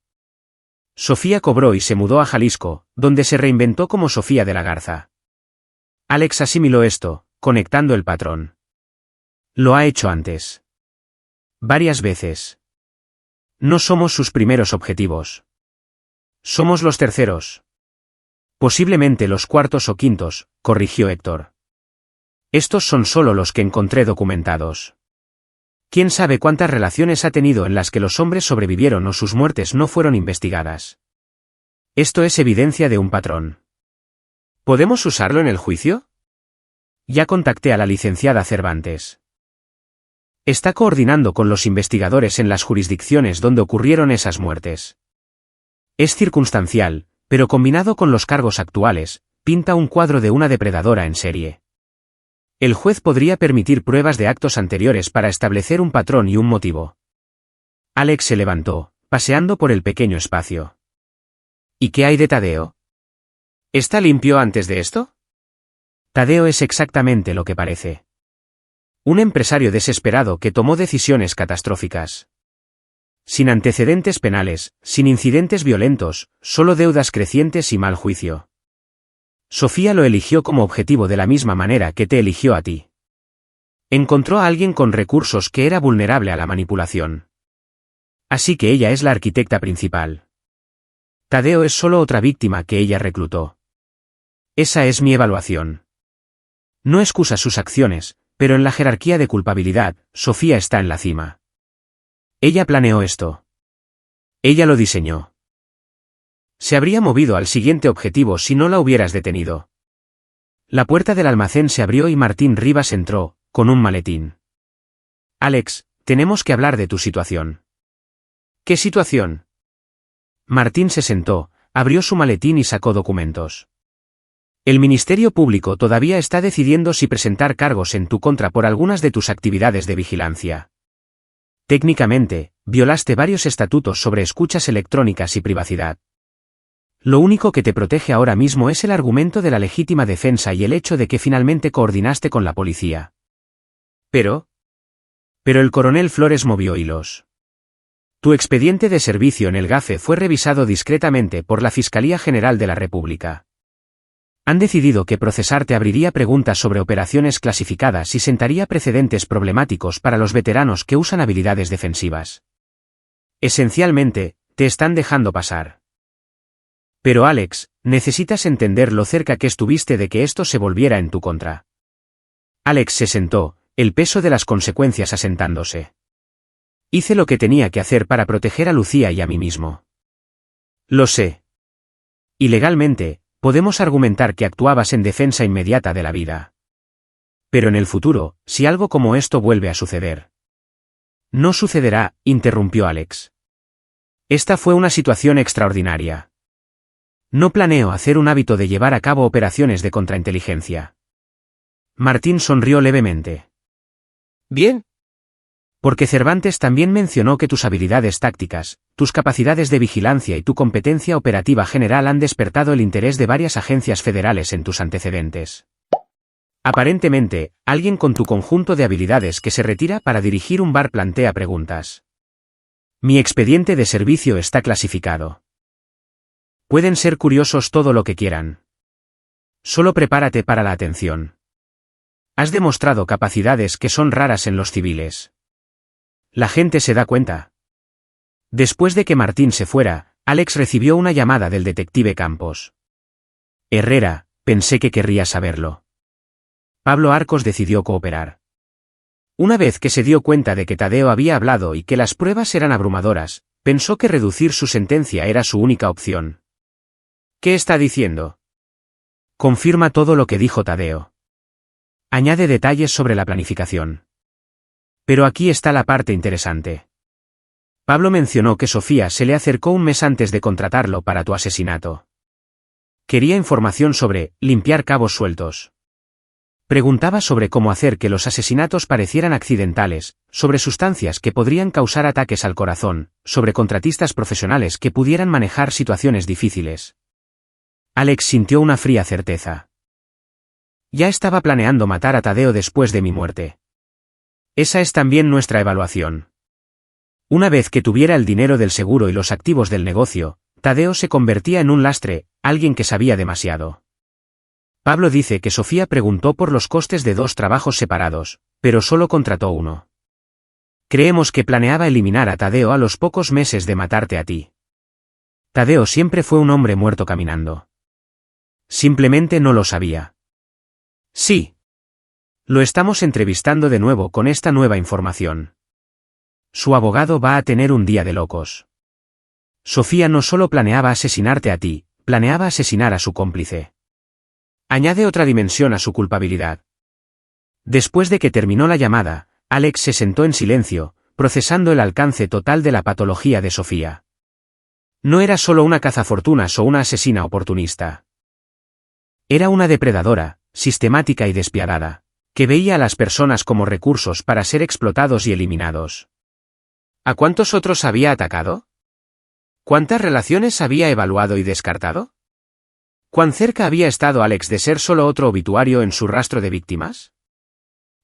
Sofía cobró y se mudó a Jalisco, donde se reinventó como Sofía de la Garza. Alex asimiló esto, conectando el patrón. Lo ha hecho antes. Varias veces. No somos sus primeros objetivos. Somos los terceros. Posiblemente los cuartos o quintos, corrigió Héctor. Estos son solo los que encontré documentados. ¿Quién sabe cuántas relaciones ha tenido en las que los hombres sobrevivieron o sus muertes no fueron investigadas? Esto es evidencia de un patrón. ¿Podemos usarlo en el juicio? Ya contacté a la licenciada Cervantes. Está coordinando con los investigadores en las jurisdicciones donde ocurrieron esas muertes. Es circunstancial, pero combinado con los cargos actuales, pinta un cuadro de una depredadora en serie. El juez podría permitir pruebas de actos anteriores para establecer un patrón y un motivo. Alex se levantó, paseando por el pequeño espacio. ¿Y qué hay de Tadeo? ¿Está limpio antes de esto? Tadeo es exactamente lo que parece. Un empresario desesperado que tomó decisiones catastróficas. Sin antecedentes penales, sin incidentes violentos, solo deudas crecientes y mal juicio. Sofía lo eligió como objetivo de la misma manera que te eligió a ti. Encontró a alguien con recursos que era vulnerable a la manipulación. Así que ella es la arquitecta principal. Tadeo es solo otra víctima que ella reclutó. Esa es mi evaluación. No excusa sus acciones, pero en la jerarquía de culpabilidad, Sofía está en la cima. Ella planeó esto. Ella lo diseñó. Se habría movido al siguiente objetivo si no la hubieras detenido. La puerta del almacén se abrió y Martín Rivas entró, con un maletín. Alex, tenemos que hablar de tu situación. ¿Qué situación? Martín se sentó, abrió su maletín y sacó documentos. El Ministerio Público todavía está decidiendo si presentar cargos en tu contra por algunas de tus actividades de vigilancia. Técnicamente, violaste varios estatutos sobre escuchas electrónicas y privacidad. Lo único que te protege ahora mismo es el argumento de la legítima defensa y el hecho de que finalmente coordinaste con la policía. Pero el coronel Flores movió hilos. Tu expediente de servicio en el GAFE fue revisado discretamente por la Fiscalía General de la República. Han decidido que procesarte abriría preguntas sobre operaciones clasificadas y sentaría precedentes problemáticos para los veteranos que usan habilidades defensivas. Esencialmente, te están dejando pasar. Pero Alex, necesitas entender lo cerca que estuviste de que esto se volviera en tu contra. Alex se sentó, el peso de las consecuencias asentándose. Hice lo que tenía que hacer para proteger a Lucía y a mí mismo. Lo sé. Y legalmente, podemos argumentar que actuabas en defensa inmediata de la vida. Pero en el futuro, si algo como esto vuelve a suceder. No sucederá, interrumpió Alex. Esta fue una situación extraordinaria. No planeo hacer un hábito de llevar a cabo operaciones de contrainteligencia. Martín sonrió levemente. Bien. Porque Cervantes también mencionó que tus habilidades tácticas, tus capacidades de vigilancia y tu competencia operativa general han despertado el interés de varias agencias federales en tus antecedentes. Aparentemente, alguien con tu conjunto de habilidades que se retira para dirigir un bar plantea preguntas. Mi expediente de servicio está clasificado. Pueden ser curiosos todo lo que quieran. Solo prepárate para la atención. Has demostrado capacidades que son raras en los civiles. La gente se da cuenta. Después de que Martín se fuera, Alex recibió una llamada del detective Campos. Herrera, pensé que querría saberlo. Pablo Arcos decidió cooperar. Una vez que se dio cuenta de que Tadeo había hablado y que las pruebas eran abrumadoras, pensó que reducir su sentencia era su única opción. ¿Qué está diciendo? Confirma todo lo que dijo Tadeo. Añade detalles sobre la planificación. Pero aquí está la parte interesante. Pablo mencionó que Sofía se le acercó un mes antes de contratarlo para tu asesinato. Quería información sobre limpiar cabos sueltos. Preguntaba sobre cómo hacer que los asesinatos parecieran accidentales, sobre sustancias que podrían causar ataques al corazón, sobre contratistas profesionales que pudieran manejar situaciones difíciles. Alex sintió una fría certeza. Ya estaba planeando matar a Tadeo después de mi muerte. Esa es también nuestra evaluación. Una vez que tuviera el dinero del seguro y los activos del negocio, Tadeo se convertía en un lastre, alguien que sabía demasiado. Pablo dice que Sofía preguntó por los costes de 2 trabajos separados, pero solo contrató uno. Creemos que planeaba eliminar a Tadeo a los pocos meses de matarte a ti. Tadeo siempre fue un hombre muerto caminando. Simplemente no lo sabía. Sí. Lo estamos entrevistando de nuevo con esta nueva información. Su abogado va a tener un día de locos. Sofía no solo planeaba asesinarte a ti, planeaba asesinar a su cómplice. Añade otra dimensión a su culpabilidad. Después de que terminó la llamada, Alex se sentó en silencio, procesando el alcance total de la patología de Sofía. No era solo una cazafortunas o una asesina oportunista. Era una depredadora, sistemática y despiadada, que veía a las personas como recursos para ser explotados y eliminados. ¿A cuántos otros había atacado? ¿Cuántas relaciones había evaluado y descartado? ¿Cuán cerca había estado Alex de ser solo otro obituario en su rastro de víctimas?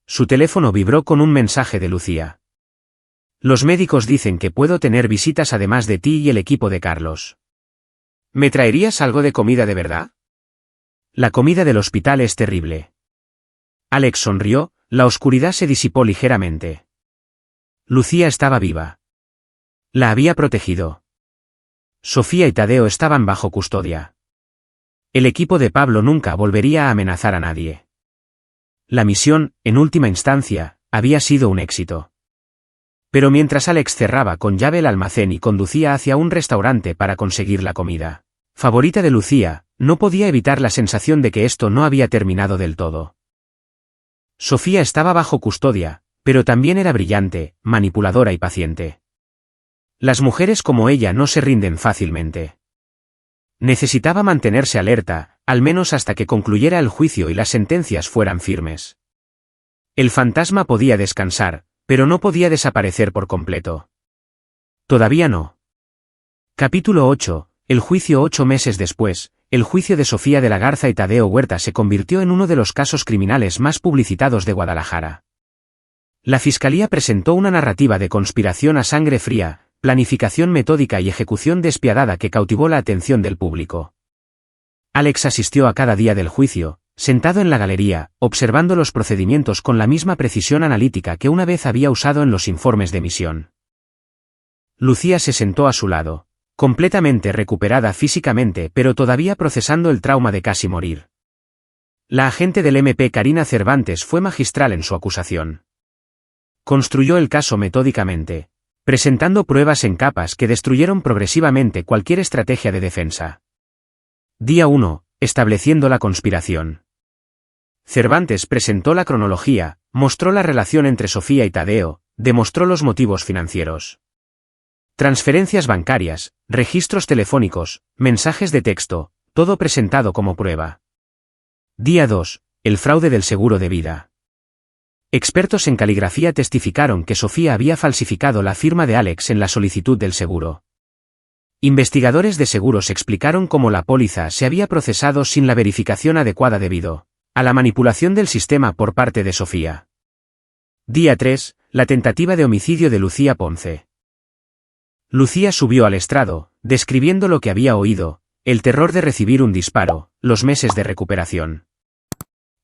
Su teléfono vibró con un mensaje de Lucía. Los médicos dicen que puedo tener visitas además de ti y el equipo de Carlos. ¿Me traerías algo de comida de verdad? La comida del hospital es terrible. Alex sonrió, la oscuridad se disipó ligeramente. Lucía estaba viva. La había protegido. Sofía y Tadeo estaban bajo custodia. El equipo de Pablo nunca volvería a amenazar a nadie. La misión, en última instancia, había sido un éxito. Pero mientras Alex cerraba con llave el almacén y conducía hacia un restaurante para conseguir la comida favorita de Lucía, no podía evitar la sensación de que esto no había terminado del todo. Sofía estaba bajo custodia, pero también era brillante, manipuladora y paciente. Las mujeres como ella no se rinden fácilmente. Necesitaba mantenerse alerta, al menos hasta que concluyera el juicio y las sentencias fueran firmes. El fantasma podía descansar, pero no podía desaparecer por completo. Todavía no. Capítulo 8. El juicio 8 meses después, el juicio de Sofía de la Garza y Tadeo Huerta se convirtió en uno de los casos criminales más publicitados de Guadalajara. La Fiscalía presentó una narrativa de conspiración a sangre fría, planificación metódica y ejecución despiadada que cautivó la atención del público. Alex asistió a cada día del juicio, sentado en la galería, observando los procedimientos con la misma precisión analítica que una vez había usado en los informes de misión. Lucía se sentó a su lado, completamente recuperada físicamente pero todavía procesando el trauma de casi morir. La agente del MP Karina Cervantes fue magistral en su acusación. Construyó el caso metódicamente, presentando pruebas en capas que destruyeron progresivamente cualquier estrategia de defensa. Día 1. Estableciendo la conspiración. Cervantes presentó la cronología, mostró la relación entre Sofía y Tadeo, demostró los motivos financieros. Transferencias bancarias, registros telefónicos, mensajes de texto, todo presentado como prueba. Día 2. El fraude del seguro de vida. Expertos en caligrafía testificaron que Sofía había falsificado la firma de Alex en la solicitud del seguro. Investigadores de seguros explicaron cómo la póliza se había procesado sin la verificación adecuada debido a la manipulación del sistema por parte de Sofía. Día 3. La tentativa de homicidio de Lucía Ponce. Lucía subió al estrado, describiendo lo que había oído, el terror de recibir un disparo, los meses de recuperación.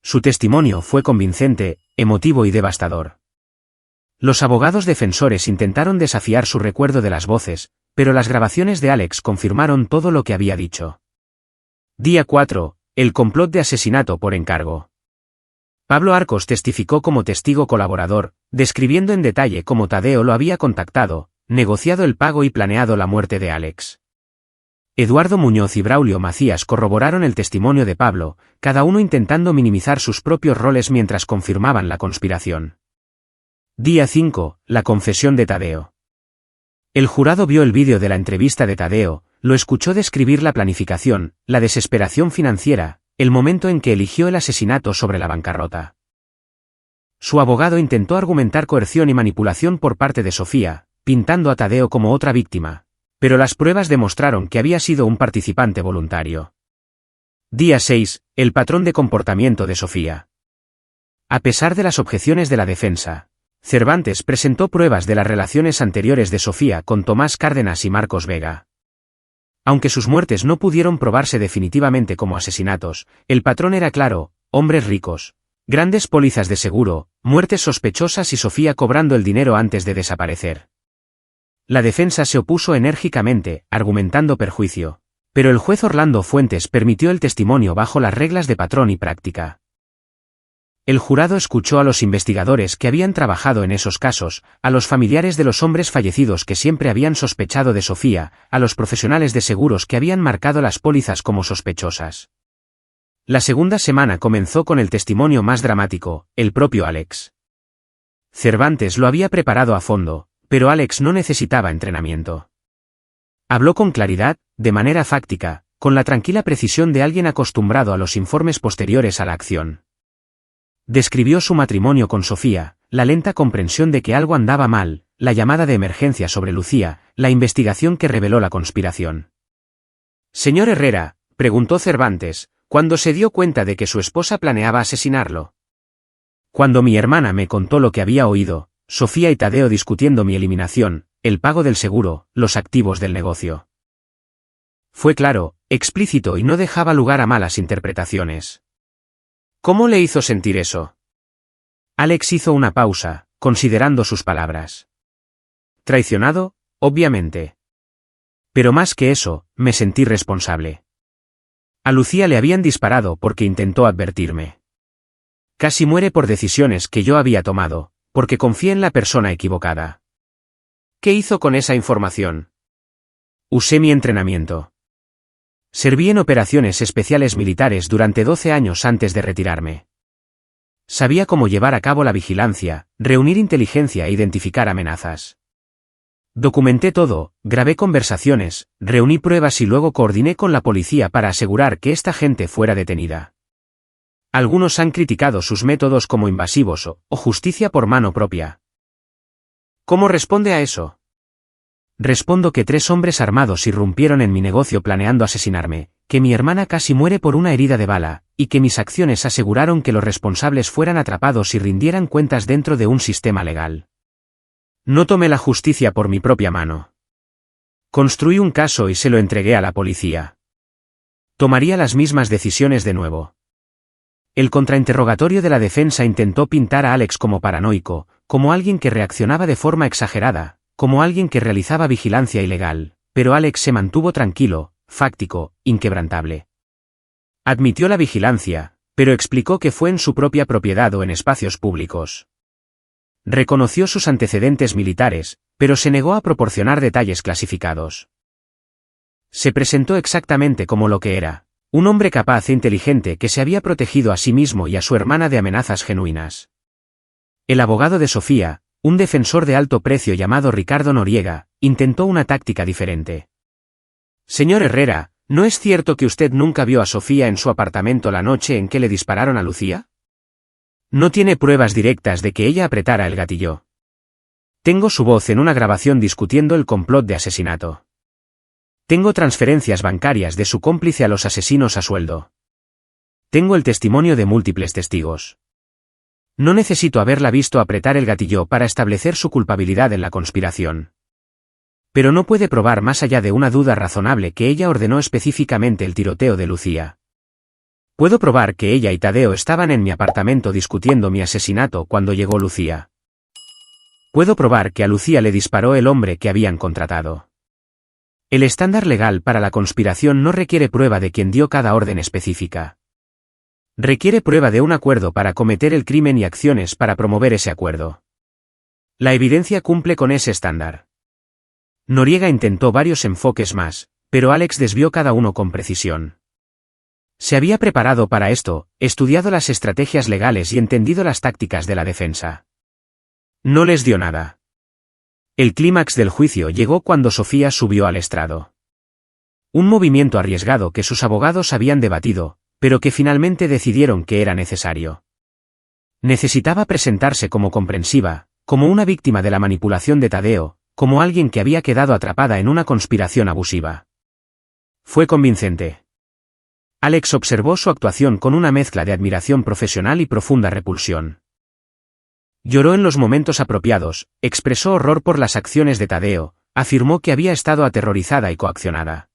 Su testimonio fue convincente, emotivo y devastador. Los abogados defensores intentaron desafiar su recuerdo de las voces, pero las grabaciones de Alex confirmaron todo lo que había dicho. Día 4. El complot de asesinato por encargo. Pablo Arcos testificó como testigo colaborador, describiendo en detalle cómo Tadeo lo había contactado, negociado el pago y planeado la muerte de Alex. Eduardo Muñoz y Braulio Macías corroboraron el testimonio de Pablo, cada uno intentando minimizar sus propios roles mientras confirmaban la conspiración. Día 5. La confesión de Tadeo. El jurado vio el vídeo de la entrevista de Tadeo, lo escuchó describir la planificación, la desesperación financiera, el momento en que eligió el asesinato sobre la bancarrota. Su abogado intentó argumentar coerción y manipulación por parte de Sofía, pintando a Tadeo como otra víctima, pero las pruebas demostraron que había sido un participante voluntario. Día 6. El patrón de comportamiento de Sofía. A pesar de las objeciones de la defensa, Cervantes presentó pruebas de las relaciones anteriores de Sofía con Tomás Cárdenas y Marcos Vega. Aunque sus muertes no pudieron probarse definitivamente como asesinatos, el patrón era claro: hombres ricos, grandes pólizas de seguro, muertes sospechosas y Sofía cobrando el dinero antes de desaparecer. La defensa se opuso enérgicamente, argumentando perjuicio, pero el juez Orlando Fuentes permitió el testimonio bajo las reglas de patrón y práctica. El jurado escuchó a los investigadores que habían trabajado en esos casos, a los familiares de los hombres fallecidos que siempre habían sospechado de Sofía, a los profesionales de seguros que habían marcado las pólizas como sospechosas. La segunda semana comenzó con el testimonio más dramático, el propio Alex. Cervantes lo había preparado a fondo, pero Alex no necesitaba entrenamiento. Habló con claridad, de manera fáctica, con la tranquila precisión de alguien acostumbrado a los informes posteriores a la acción. Describió su matrimonio con Sofía, la lenta comprensión de que algo andaba mal, la llamada de emergencia sobre Lucía, la investigación que reveló la conspiración. «Señor Herrera», preguntó Cervantes, cuando se dio cuenta de que su esposa planeaba asesinarlo. Cuando mi hermana me contó lo que había oído, Sofía y Tadeo discutiendo mi eliminación, el pago del seguro, los activos del negocio. Fue claro, explícito y no dejaba lugar a malas interpretaciones. ¿Cómo le hizo sentir eso? Alex hizo una pausa, considerando sus palabras. Traicionado, obviamente. Pero más que eso, me sentí responsable. A Lucía le habían disparado porque intentó advertirme. Casi muere por decisiones que yo había tomado, porque confié en la persona equivocada. ¿Qué hizo con esa información? Usé mi entrenamiento. Serví en operaciones especiales militares durante 12 años antes de retirarme. Sabía cómo llevar a cabo la vigilancia, reunir inteligencia e identificar amenazas. Documenté todo, grabé conversaciones, reuní pruebas y luego coordiné con la policía para asegurar que esta gente fuera detenida. Algunos han criticado sus métodos como invasivos o justicia por mano propia. ¿Cómo responde a eso? Respondo que 3 hombres armados irrumpieron en mi negocio planeando asesinarme, que mi hermana casi muere por una herida de bala, y que mis acciones aseguraron que los responsables fueran atrapados y rindieran cuentas dentro de un sistema legal. No tomé la justicia por mi propia mano. Construí un caso y se lo entregué a la policía. Tomaría las mismas decisiones de nuevo. El contrainterrogatorio de la defensa intentó pintar a Alex como paranoico, como alguien que reaccionaba de forma exagerada, como alguien que realizaba vigilancia ilegal, pero Alex se mantuvo tranquilo, fáctico, inquebrantable. Admitió la vigilancia, pero explicó que fue en su propia propiedad o en espacios públicos. Reconoció sus antecedentes militares, pero se negó a proporcionar detalles clasificados. Se presentó exactamente como lo que era, un hombre capaz e inteligente que se había protegido a sí mismo y a su hermana de amenazas genuinas. El abogado de Sofía, un defensor de alto precio llamado Ricardo Noriega, intentó una táctica diferente. Señor Herrera, ¿no es cierto que usted nunca vio a Sofía en su apartamento la noche en que le dispararon a Lucía? No tiene pruebas directas de que ella apretara el gatillo. Tengo su voz en una grabación discutiendo el complot de asesinato. Tengo transferencias bancarias de su cómplice a los asesinos a sueldo. Tengo el testimonio de múltiples testigos. No necesito haberla visto apretar el gatillo para establecer su culpabilidad en la conspiración. Pero no puede probar más allá de una duda razonable que ella ordenó específicamente el tiroteo de Lucía. Puedo probar que ella y Tadeo estaban en mi apartamento discutiendo mi asesinato cuando llegó Lucía. Puedo probar que a Lucía le disparó el hombre que habían contratado. El estándar legal para la conspiración no requiere prueba de quien dio cada orden específica. Requiere prueba de un acuerdo para cometer el crimen y acciones para promover ese acuerdo. La evidencia cumple con ese estándar. Noriega intentó varios enfoques más, pero Alex desvió cada uno con precisión. Se había preparado para esto, estudiado las estrategias legales y entendido las tácticas de la defensa. No les dio nada. El clímax del juicio llegó cuando Sofía subió al estrado. Un movimiento arriesgado que sus abogados habían debatido, pero que finalmente decidieron que era necesario. Necesitaba presentarse como comprensiva, como una víctima de la manipulación de Tadeo, como alguien que había quedado atrapada en una conspiración abusiva. Fue convincente. Alex observó su actuación con una mezcla de admiración profesional y profunda repulsión. Lloró en los momentos apropiados, expresó horror por las acciones de Tadeo, afirmó que había estado aterrorizada y coaccionada.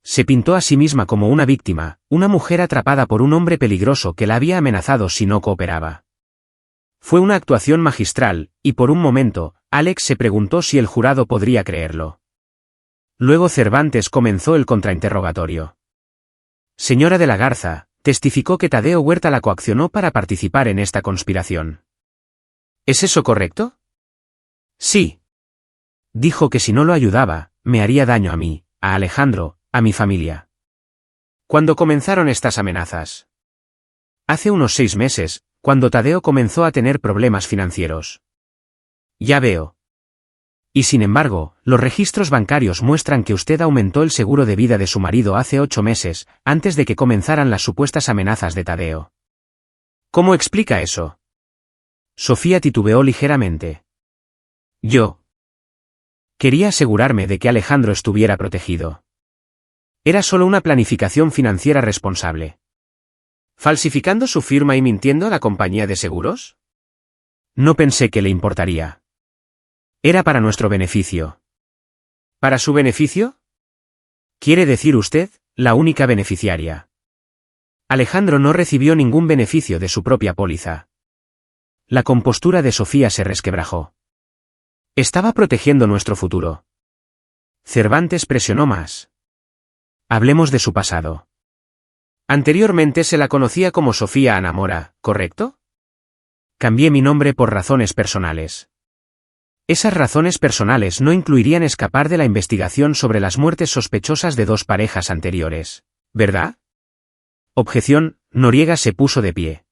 Se pintó a sí misma como una víctima, una mujer atrapada por un hombre peligroso que la había amenazado si no cooperaba. Fue una actuación magistral, y por un momento, Alex se preguntó si el jurado podría creerlo. Luego Cervantes comenzó el contrainterrogatorio. Señora de la Garza, testificó que Tadeo Huerta la coaccionó para participar en esta conspiración. ¿Es eso correcto? Sí. Dijo que si no lo ayudaba, me haría daño a mí, a Alejandro, a mi familia. ¿Cuándo comenzaron estas amenazas? Hace unos 6 meses, cuando Tadeo comenzó a tener problemas financieros. Ya veo. Y sin embargo, los registros bancarios muestran que usted aumentó el seguro de vida de su marido hace 8 meses, antes de que comenzaran las supuestas amenazas de Tadeo. ¿Cómo explica eso? Sofía titubeó ligeramente. Yo quería asegurarme de que Alejandro estuviera protegido. Era solo una planificación financiera responsable. ¿Falsificando su firma y mintiendo a la compañía de seguros? No pensé que le importaría. Era para nuestro beneficio. ¿Para su beneficio? ¿Quiere decir usted, la única beneficiaria? Alejandro no recibió ningún beneficio de su propia póliza. La compostura de Sofía se resquebrajó. Estaba protegiendo nuestro futuro. Cervantes presionó más. Hablemos de su pasado. Anteriormente se la conocía como Sofía Ana Mora, ¿correcto? Cambié mi nombre por razones personales. Esas razones personales no incluirían escapar de la investigación sobre las muertes sospechosas de 2 parejas anteriores, ¿verdad? Objeción, Noriega se puso de pie.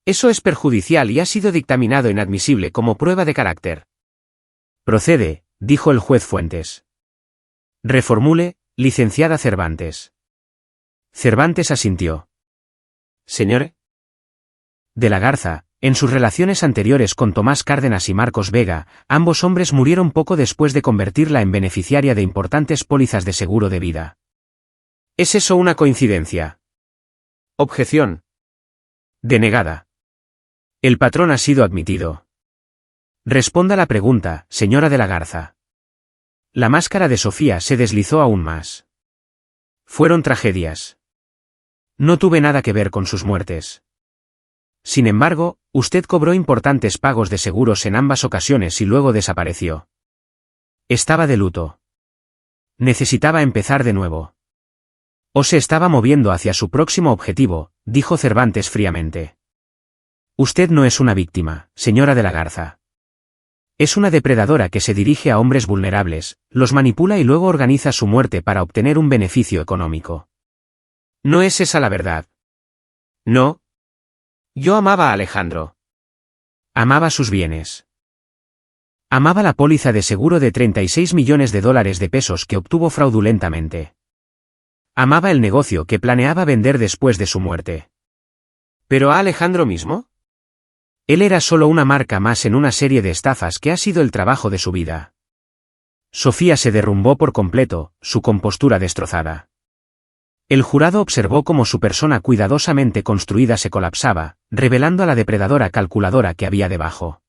Eso es perjudicial y ha sido dictaminado inadmisible como prueba de carácter. Procede, dijo el juez Fuentes. Reformule, licenciada Cervantes. Cervantes asintió. Señor de la Garza, en sus relaciones anteriores con Tomás Cárdenas y Marcos Vega, ambos hombres murieron poco después de convertirla en beneficiaria de importantes pólizas de seguro de vida. ¿Es eso una coincidencia? Objeción. Denegada. El patrón ha sido admitido. Responda la pregunta, señora de la Garza. La máscara de Sofía se deslizó aún más. Fueron tragedias. No tuve nada que ver con sus muertes. Sin embargo, usted cobró importantes pagos de seguros en ambas ocasiones y luego desapareció. Estaba de luto. Necesitaba empezar de nuevo. O se estaba moviendo hacia su próximo objetivo, dijo Cervantes fríamente. Usted no es una víctima, señora de la Garza. Es una depredadora que se dirige a hombres vulnerables, los manipula y luego organiza su muerte para obtener un beneficio económico. ¿No es esa la verdad? No. Yo amaba a Alejandro. Amaba sus bienes. Amaba la póliza de seguro de 36 millones de dólares de pesos que obtuvo fraudulentamente. Amaba el negocio que planeaba vender después de su muerte. ¿Pero a Alejandro mismo? Él era solo una marca más en una serie de estafas que ha sido el trabajo de su vida. Sofía se derrumbó por completo, su compostura destrozada. El jurado observó cómo su persona cuidadosamente construida se colapsaba, revelando a la depredadora calculadora que había debajo.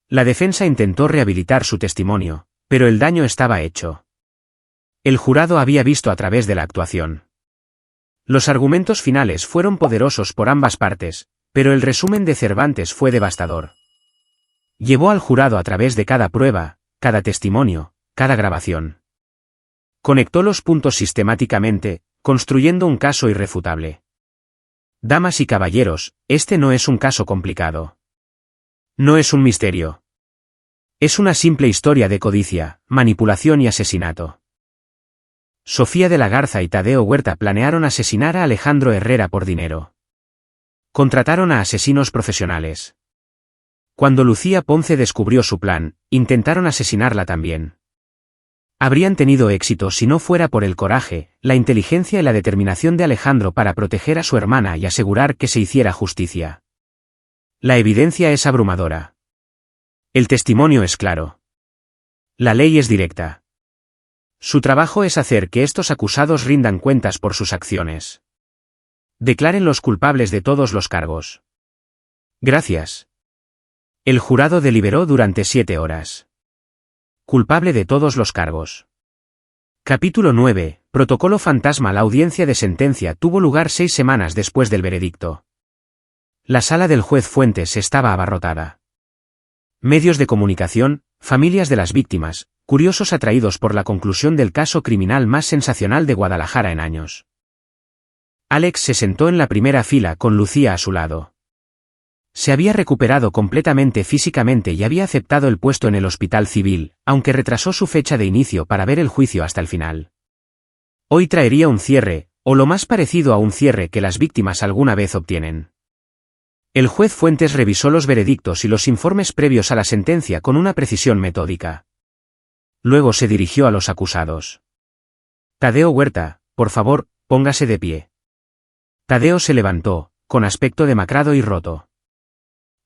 La defensa intentó rehabilitar su testimonio, pero el daño estaba hecho. El jurado había visto a través de la actuación. Los argumentos finales fueron poderosos por ambas partes, pero el resumen de Cervantes fue devastador. Llevó al jurado a través de cada prueba, cada testimonio, cada grabación. Conectó los puntos sistemáticamente, construyendo un caso irrefutable. Damas y caballeros, este no es un caso complicado. No es un misterio. Es una simple historia de codicia, manipulación y asesinato. Sofía de la Garza y Tadeo Huerta planearon asesinar a Alejandro Herrera por dinero. Contrataron a asesinos profesionales. Cuando Lucía Ponce descubrió su plan, intentaron asesinarla también. Habrían tenido éxito si no fuera por el coraje, la inteligencia y la determinación de Alejandro para proteger a su hermana y asegurar que se hiciera justicia. La evidencia es abrumadora. El testimonio es claro. La ley es directa. Su trabajo es hacer que estos acusados rindan cuentas por sus acciones. Declaren los culpables de todos los cargos. Gracias. El jurado deliberó durante 7 horas. Culpable de todos los cargos. Capítulo 9. Protocolo fantasma. La audiencia de sentencia tuvo lugar 6 semanas después del veredicto. La sala del juez Fuentes estaba abarrotada. Medios de comunicación, familias de las víctimas, curiosos atraídos por la conclusión del caso criminal más sensacional de Guadalajara en años. Alex se sentó en la primera fila con Lucía a su lado. Se había recuperado completamente físicamente y había aceptado el puesto en el hospital civil, aunque retrasó su fecha de inicio para ver el juicio hasta el final. Hoy traería un cierre, o lo más parecido a un cierre que las víctimas alguna vez obtienen. El juez Fuentes revisó los veredictos y los informes previos a la sentencia con una precisión metódica. Luego se dirigió a los acusados. Tadeo Huerta, por favor, póngase de pie. Tadeo se levantó, con aspecto demacrado y roto.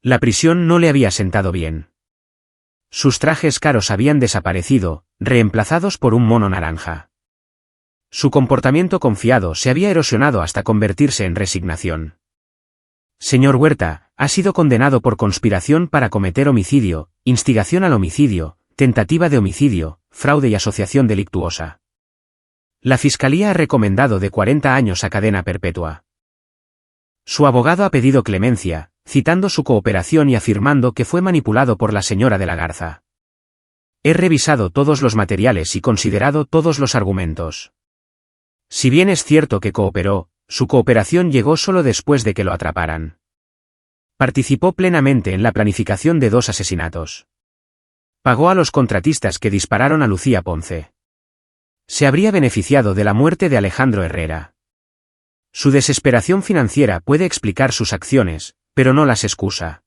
La prisión no le había sentado bien. Sus trajes caros habían desaparecido, reemplazados por un mono naranja. Su comportamiento confiado se había erosionado hasta convertirse en resignación. Señor Huerta, ha sido condenado por conspiración para cometer homicidio, instigación al homicidio, tentativa de homicidio, fraude y asociación delictuosa. La Fiscalía ha recomendado de 40 años a cadena perpetua. Su abogado ha pedido clemencia, citando su cooperación y afirmando que fue manipulado por la señora de la Garza. He revisado todos los materiales y considerado todos los argumentos. Si bien es cierto que cooperó, su cooperación llegó solo después de que lo atraparan. Participó plenamente en la planificación de 2 asesinatos. Pagó a los contratistas que dispararon a Lucía Ponce. Se habría beneficiado de la muerte de Alejandro Herrera. Su desesperación financiera puede explicar sus acciones, pero no las excusa.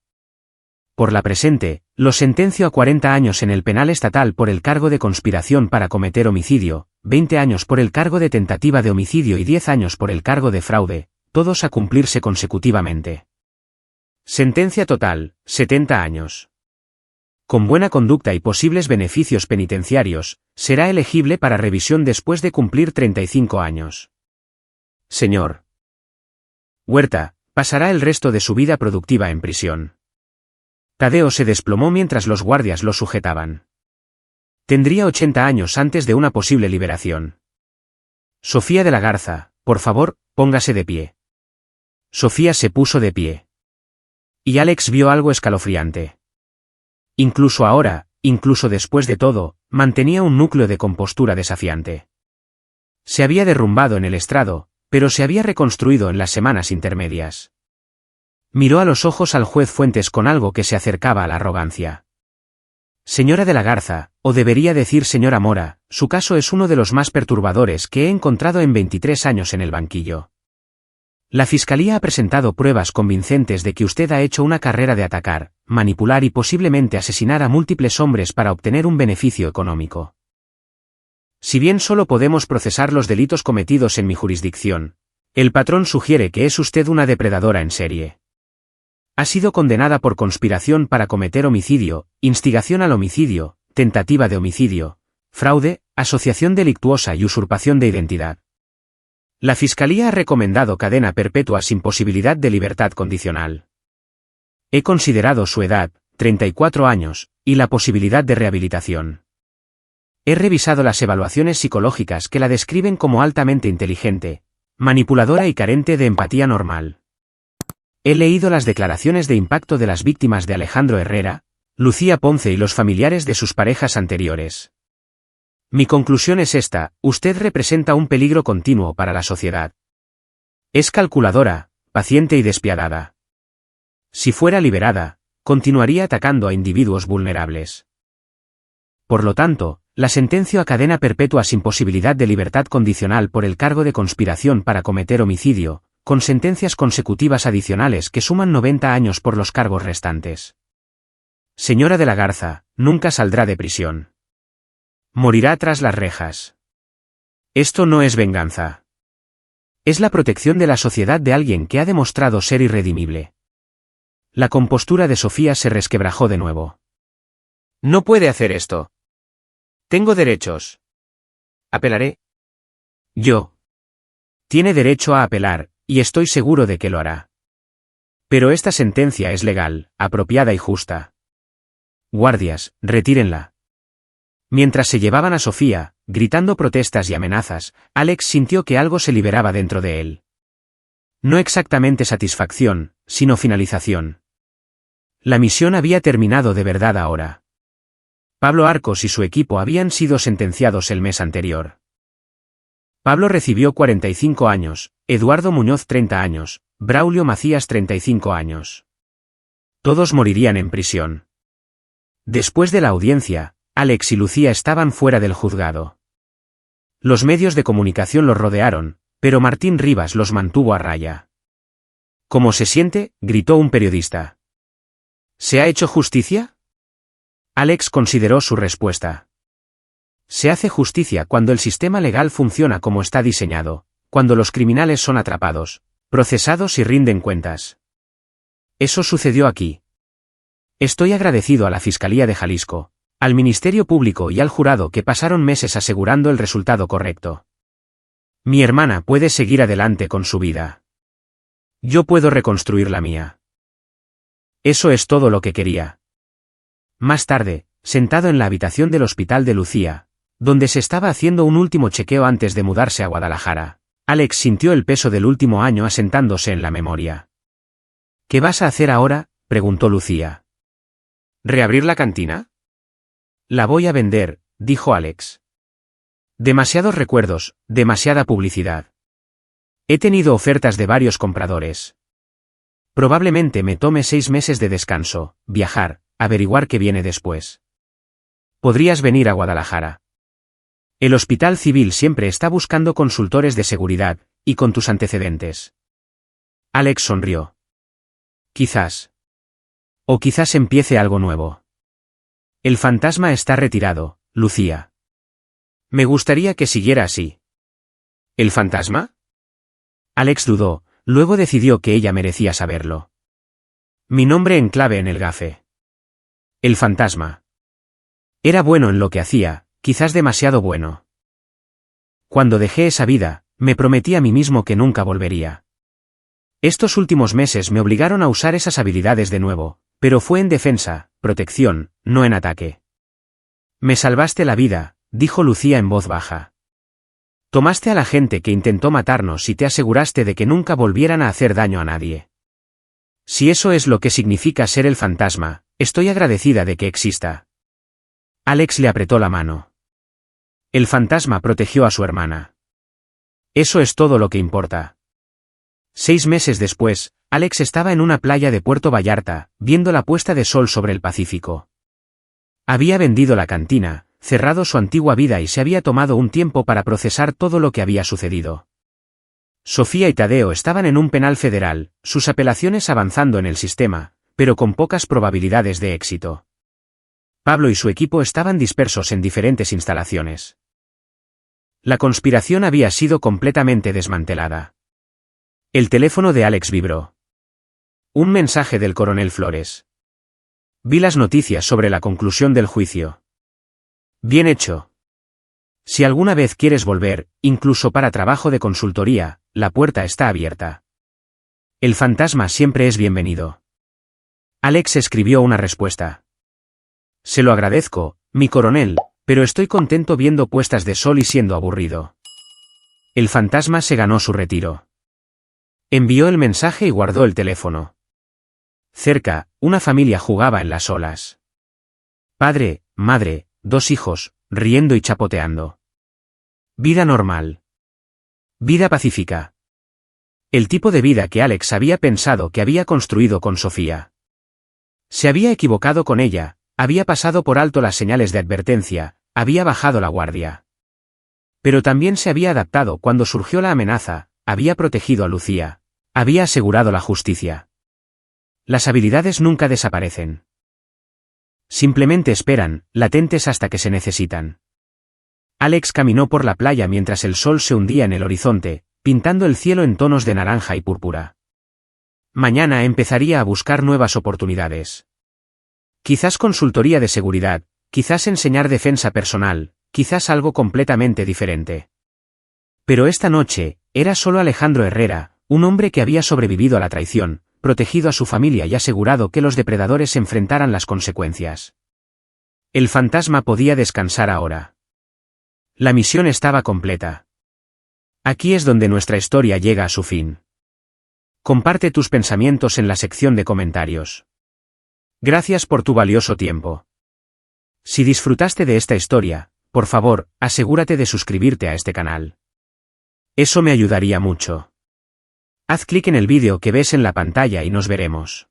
Por la presente, lo sentencio a 40 años en el penal estatal por el cargo de conspiración para cometer homicidio, 20 años por el cargo de tentativa de homicidio y 10 años por el cargo de fraude, todos a cumplirse consecutivamente. Sentencia total, 70 años. Con buena conducta y posibles beneficios penitenciarios, será elegible para revisión después de cumplir 35 años. Señor Huerta, pasará el resto de su vida productiva en prisión. Tadeo se desplomó mientras los guardias lo sujetaban. Tendría 80 años antes de una posible liberación. Sofía de la Garza, por favor, póngase de pie. Sofía se puso de pie. Y Alex vio algo escalofriante. Incluso ahora, incluso después de todo, mantenía un núcleo de compostura desafiante. Se había derrumbado en el estrado, pero se había reconstruido en las semanas intermedias. Miró a los ojos al juez Fuentes con algo que se acercaba a la arrogancia. Señora de la Garza, o debería decir señora Mora, su caso es uno de los más perturbadores que he encontrado en 23 años en el banquillo. La Fiscalía ha presentado pruebas convincentes de que usted ha hecho una carrera de atacar, manipular y posiblemente asesinar a múltiples hombres para obtener un beneficio económico. Si bien solo podemos procesar los delitos cometidos en mi jurisdicción, el patrón sugiere que es usted una depredadora en serie. Ha sido condenada por conspiración para cometer homicidio, instigación al homicidio, tentativa de homicidio, fraude, asociación delictuosa y usurpación de identidad. La Fiscalía ha recomendado cadena perpetua sin posibilidad de libertad condicional. He considerado su edad, 34 años, y la posibilidad de rehabilitación. He revisado las evaluaciones psicológicas que la describen como altamente inteligente, manipuladora y carente de empatía normal. He leído las declaraciones de impacto de las víctimas de Alejandro Herrera, Lucía Ponce y los familiares de sus parejas anteriores. Mi conclusión es esta: usted representa un peligro continuo para la sociedad. Es calculadora, paciente y despiadada. Si fuera liberada, continuaría atacando a individuos vulnerables. Por lo tanto, la sentencio a cadena perpetua sin posibilidad de libertad condicional por el cargo de conspiración para cometer homicidio, con sentencias consecutivas adicionales que suman 90 años por los cargos restantes. Señora de la Garza, nunca saldrá de prisión. Morirá tras las rejas. Esto no es venganza. Es la protección de la sociedad de alguien que ha demostrado ser irredimible. La compostura de Sofía se resquebrajó de nuevo. No puede hacer esto. Tengo derechos. Apelaré. Yo. Tiene derecho a apelar, y estoy seguro de que lo hará. Pero esta sentencia es legal, apropiada y justa. Guardias, retírenla. Mientras se llevaban a Sofía, gritando protestas y amenazas, Alex sintió que algo se liberaba dentro de él. No exactamente satisfacción, sino finalización. La misión había terminado de verdad ahora. Pablo Arcos y su equipo habían sido sentenciados el mes anterior. Pablo recibió 45 años, Eduardo Muñoz 30 años, Braulio Macías 35 años. Todos morirían en prisión. Después de la audiencia, Alex y Lucía estaban fuera del juzgado. Los medios de comunicación los rodearon, pero Martín Rivas los mantuvo a raya. ¿Cómo se siente?, gritó un periodista. ¿Se ha hecho justicia? Alex consideró su respuesta. Se hace justicia cuando el sistema legal funciona como está diseñado, cuando los criminales son atrapados, procesados y rinden cuentas. Eso sucedió aquí. Estoy agradecido a la Fiscalía de Jalisco, al Ministerio Público y al jurado que pasaron meses asegurando el resultado correcto. Mi hermana puede seguir adelante con su vida. Yo puedo reconstruir la mía. Eso es todo lo que quería. Más tarde, sentado en la habitación del hospital de Lucía, donde se estaba haciendo un último chequeo antes de mudarse a Guadalajara, Alex sintió el peso del último año asentándose en la memoria. ¿Qué vas a hacer ahora?, preguntó Lucía. ¿Reabrir la cantina? La voy a vender, dijo Alex. Demasiados recuerdos, demasiada publicidad. He tenido ofertas de varios compradores. Probablemente me tome 6 meses de descanso, viajar, averiguar qué viene después. Podrías venir a Guadalajara. El Hospital Civil siempre está buscando consultores de seguridad, y con tus antecedentes. Alex sonrió. Quizás. O quizás empiece algo nuevo. El fantasma está retirado, Lucía. Me gustaría que siguiera así. ¿El fantasma? Alex dudó, luego decidió que ella merecía saberlo. Mi nombre en clave en el gafe. El fantasma. Era bueno en lo que hacía, quizás demasiado bueno. Cuando dejé esa vida, me prometí a mí mismo que nunca volvería. Estos últimos meses me obligaron a usar esas habilidades de nuevo, pero fue en defensa, protección, no en ataque. Me salvaste la vida, dijo Lucía en voz baja. Tomaste a la gente que intentó matarnos y te aseguraste de que nunca volvieran a hacer daño a nadie. Si eso es lo que significa ser el fantasma, estoy agradecida de que exista. Alex le apretó la mano. El fantasma protegió a su hermana. Eso es todo lo que importa. 6 meses después, Alex estaba en una playa de Puerto Vallarta, viendo la puesta de sol sobre el Pacífico. Había vendido la cantina, cerrado su antigua vida y se había tomado un tiempo para procesar todo lo que había sucedido. Sofía y Tadeo estaban en un penal federal, sus apelaciones avanzando en el sistema, pero con pocas probabilidades de éxito. Pablo y su equipo estaban dispersos en diferentes instalaciones. La conspiración había sido completamente desmantelada. El teléfono de Alex vibró. Un mensaje del coronel Flores. Vi las noticias sobre la conclusión del juicio. Bien hecho. Si alguna vez quieres volver, incluso para trabajo de consultoría, la puerta está abierta. El fantasma siempre es bienvenido. Alex escribió una respuesta. Se lo agradezco, mi coronel, pero estoy contento viendo puestas de sol y siendo aburrido. El fantasma se ganó su retiro. Envió el mensaje y guardó el teléfono. Cerca, una familia jugaba en las olas. Padre, madre, 2 hijos, riendo y chapoteando. Vida normal. Vida pacífica. El tipo de vida que Alex había pensado que había construido con Sofía. Se había equivocado con ella, había pasado por alto las señales de advertencia, había bajado la guardia. Pero también se había adaptado cuando surgió la amenaza, había protegido a Lucía, había asegurado la justicia. Las habilidades nunca desaparecen. Simplemente esperan, latentes hasta que se necesitan. Alex caminó por la playa mientras el sol se hundía en el horizonte, pintando el cielo en tonos de naranja y púrpura. Mañana empezaría a buscar nuevas oportunidades. Quizás consultoría de seguridad, quizás enseñar defensa personal, quizás algo completamente diferente. Pero esta noche, era solo Alejandro Herrera, un hombre que había sobrevivido a la traición, protegido a su familia y asegurado que los depredadores enfrentaran las consecuencias. El fantasma podía descansar ahora. La misión estaba completa. Aquí es donde nuestra historia llega a su fin. Comparte tus pensamientos en la sección de comentarios. Gracias por tu valioso tiempo. Si disfrutaste de esta historia, por favor, asegúrate de suscribirte a este canal. Eso me ayudaría mucho. Haz clic en el vídeo que ves en la pantalla y nos veremos.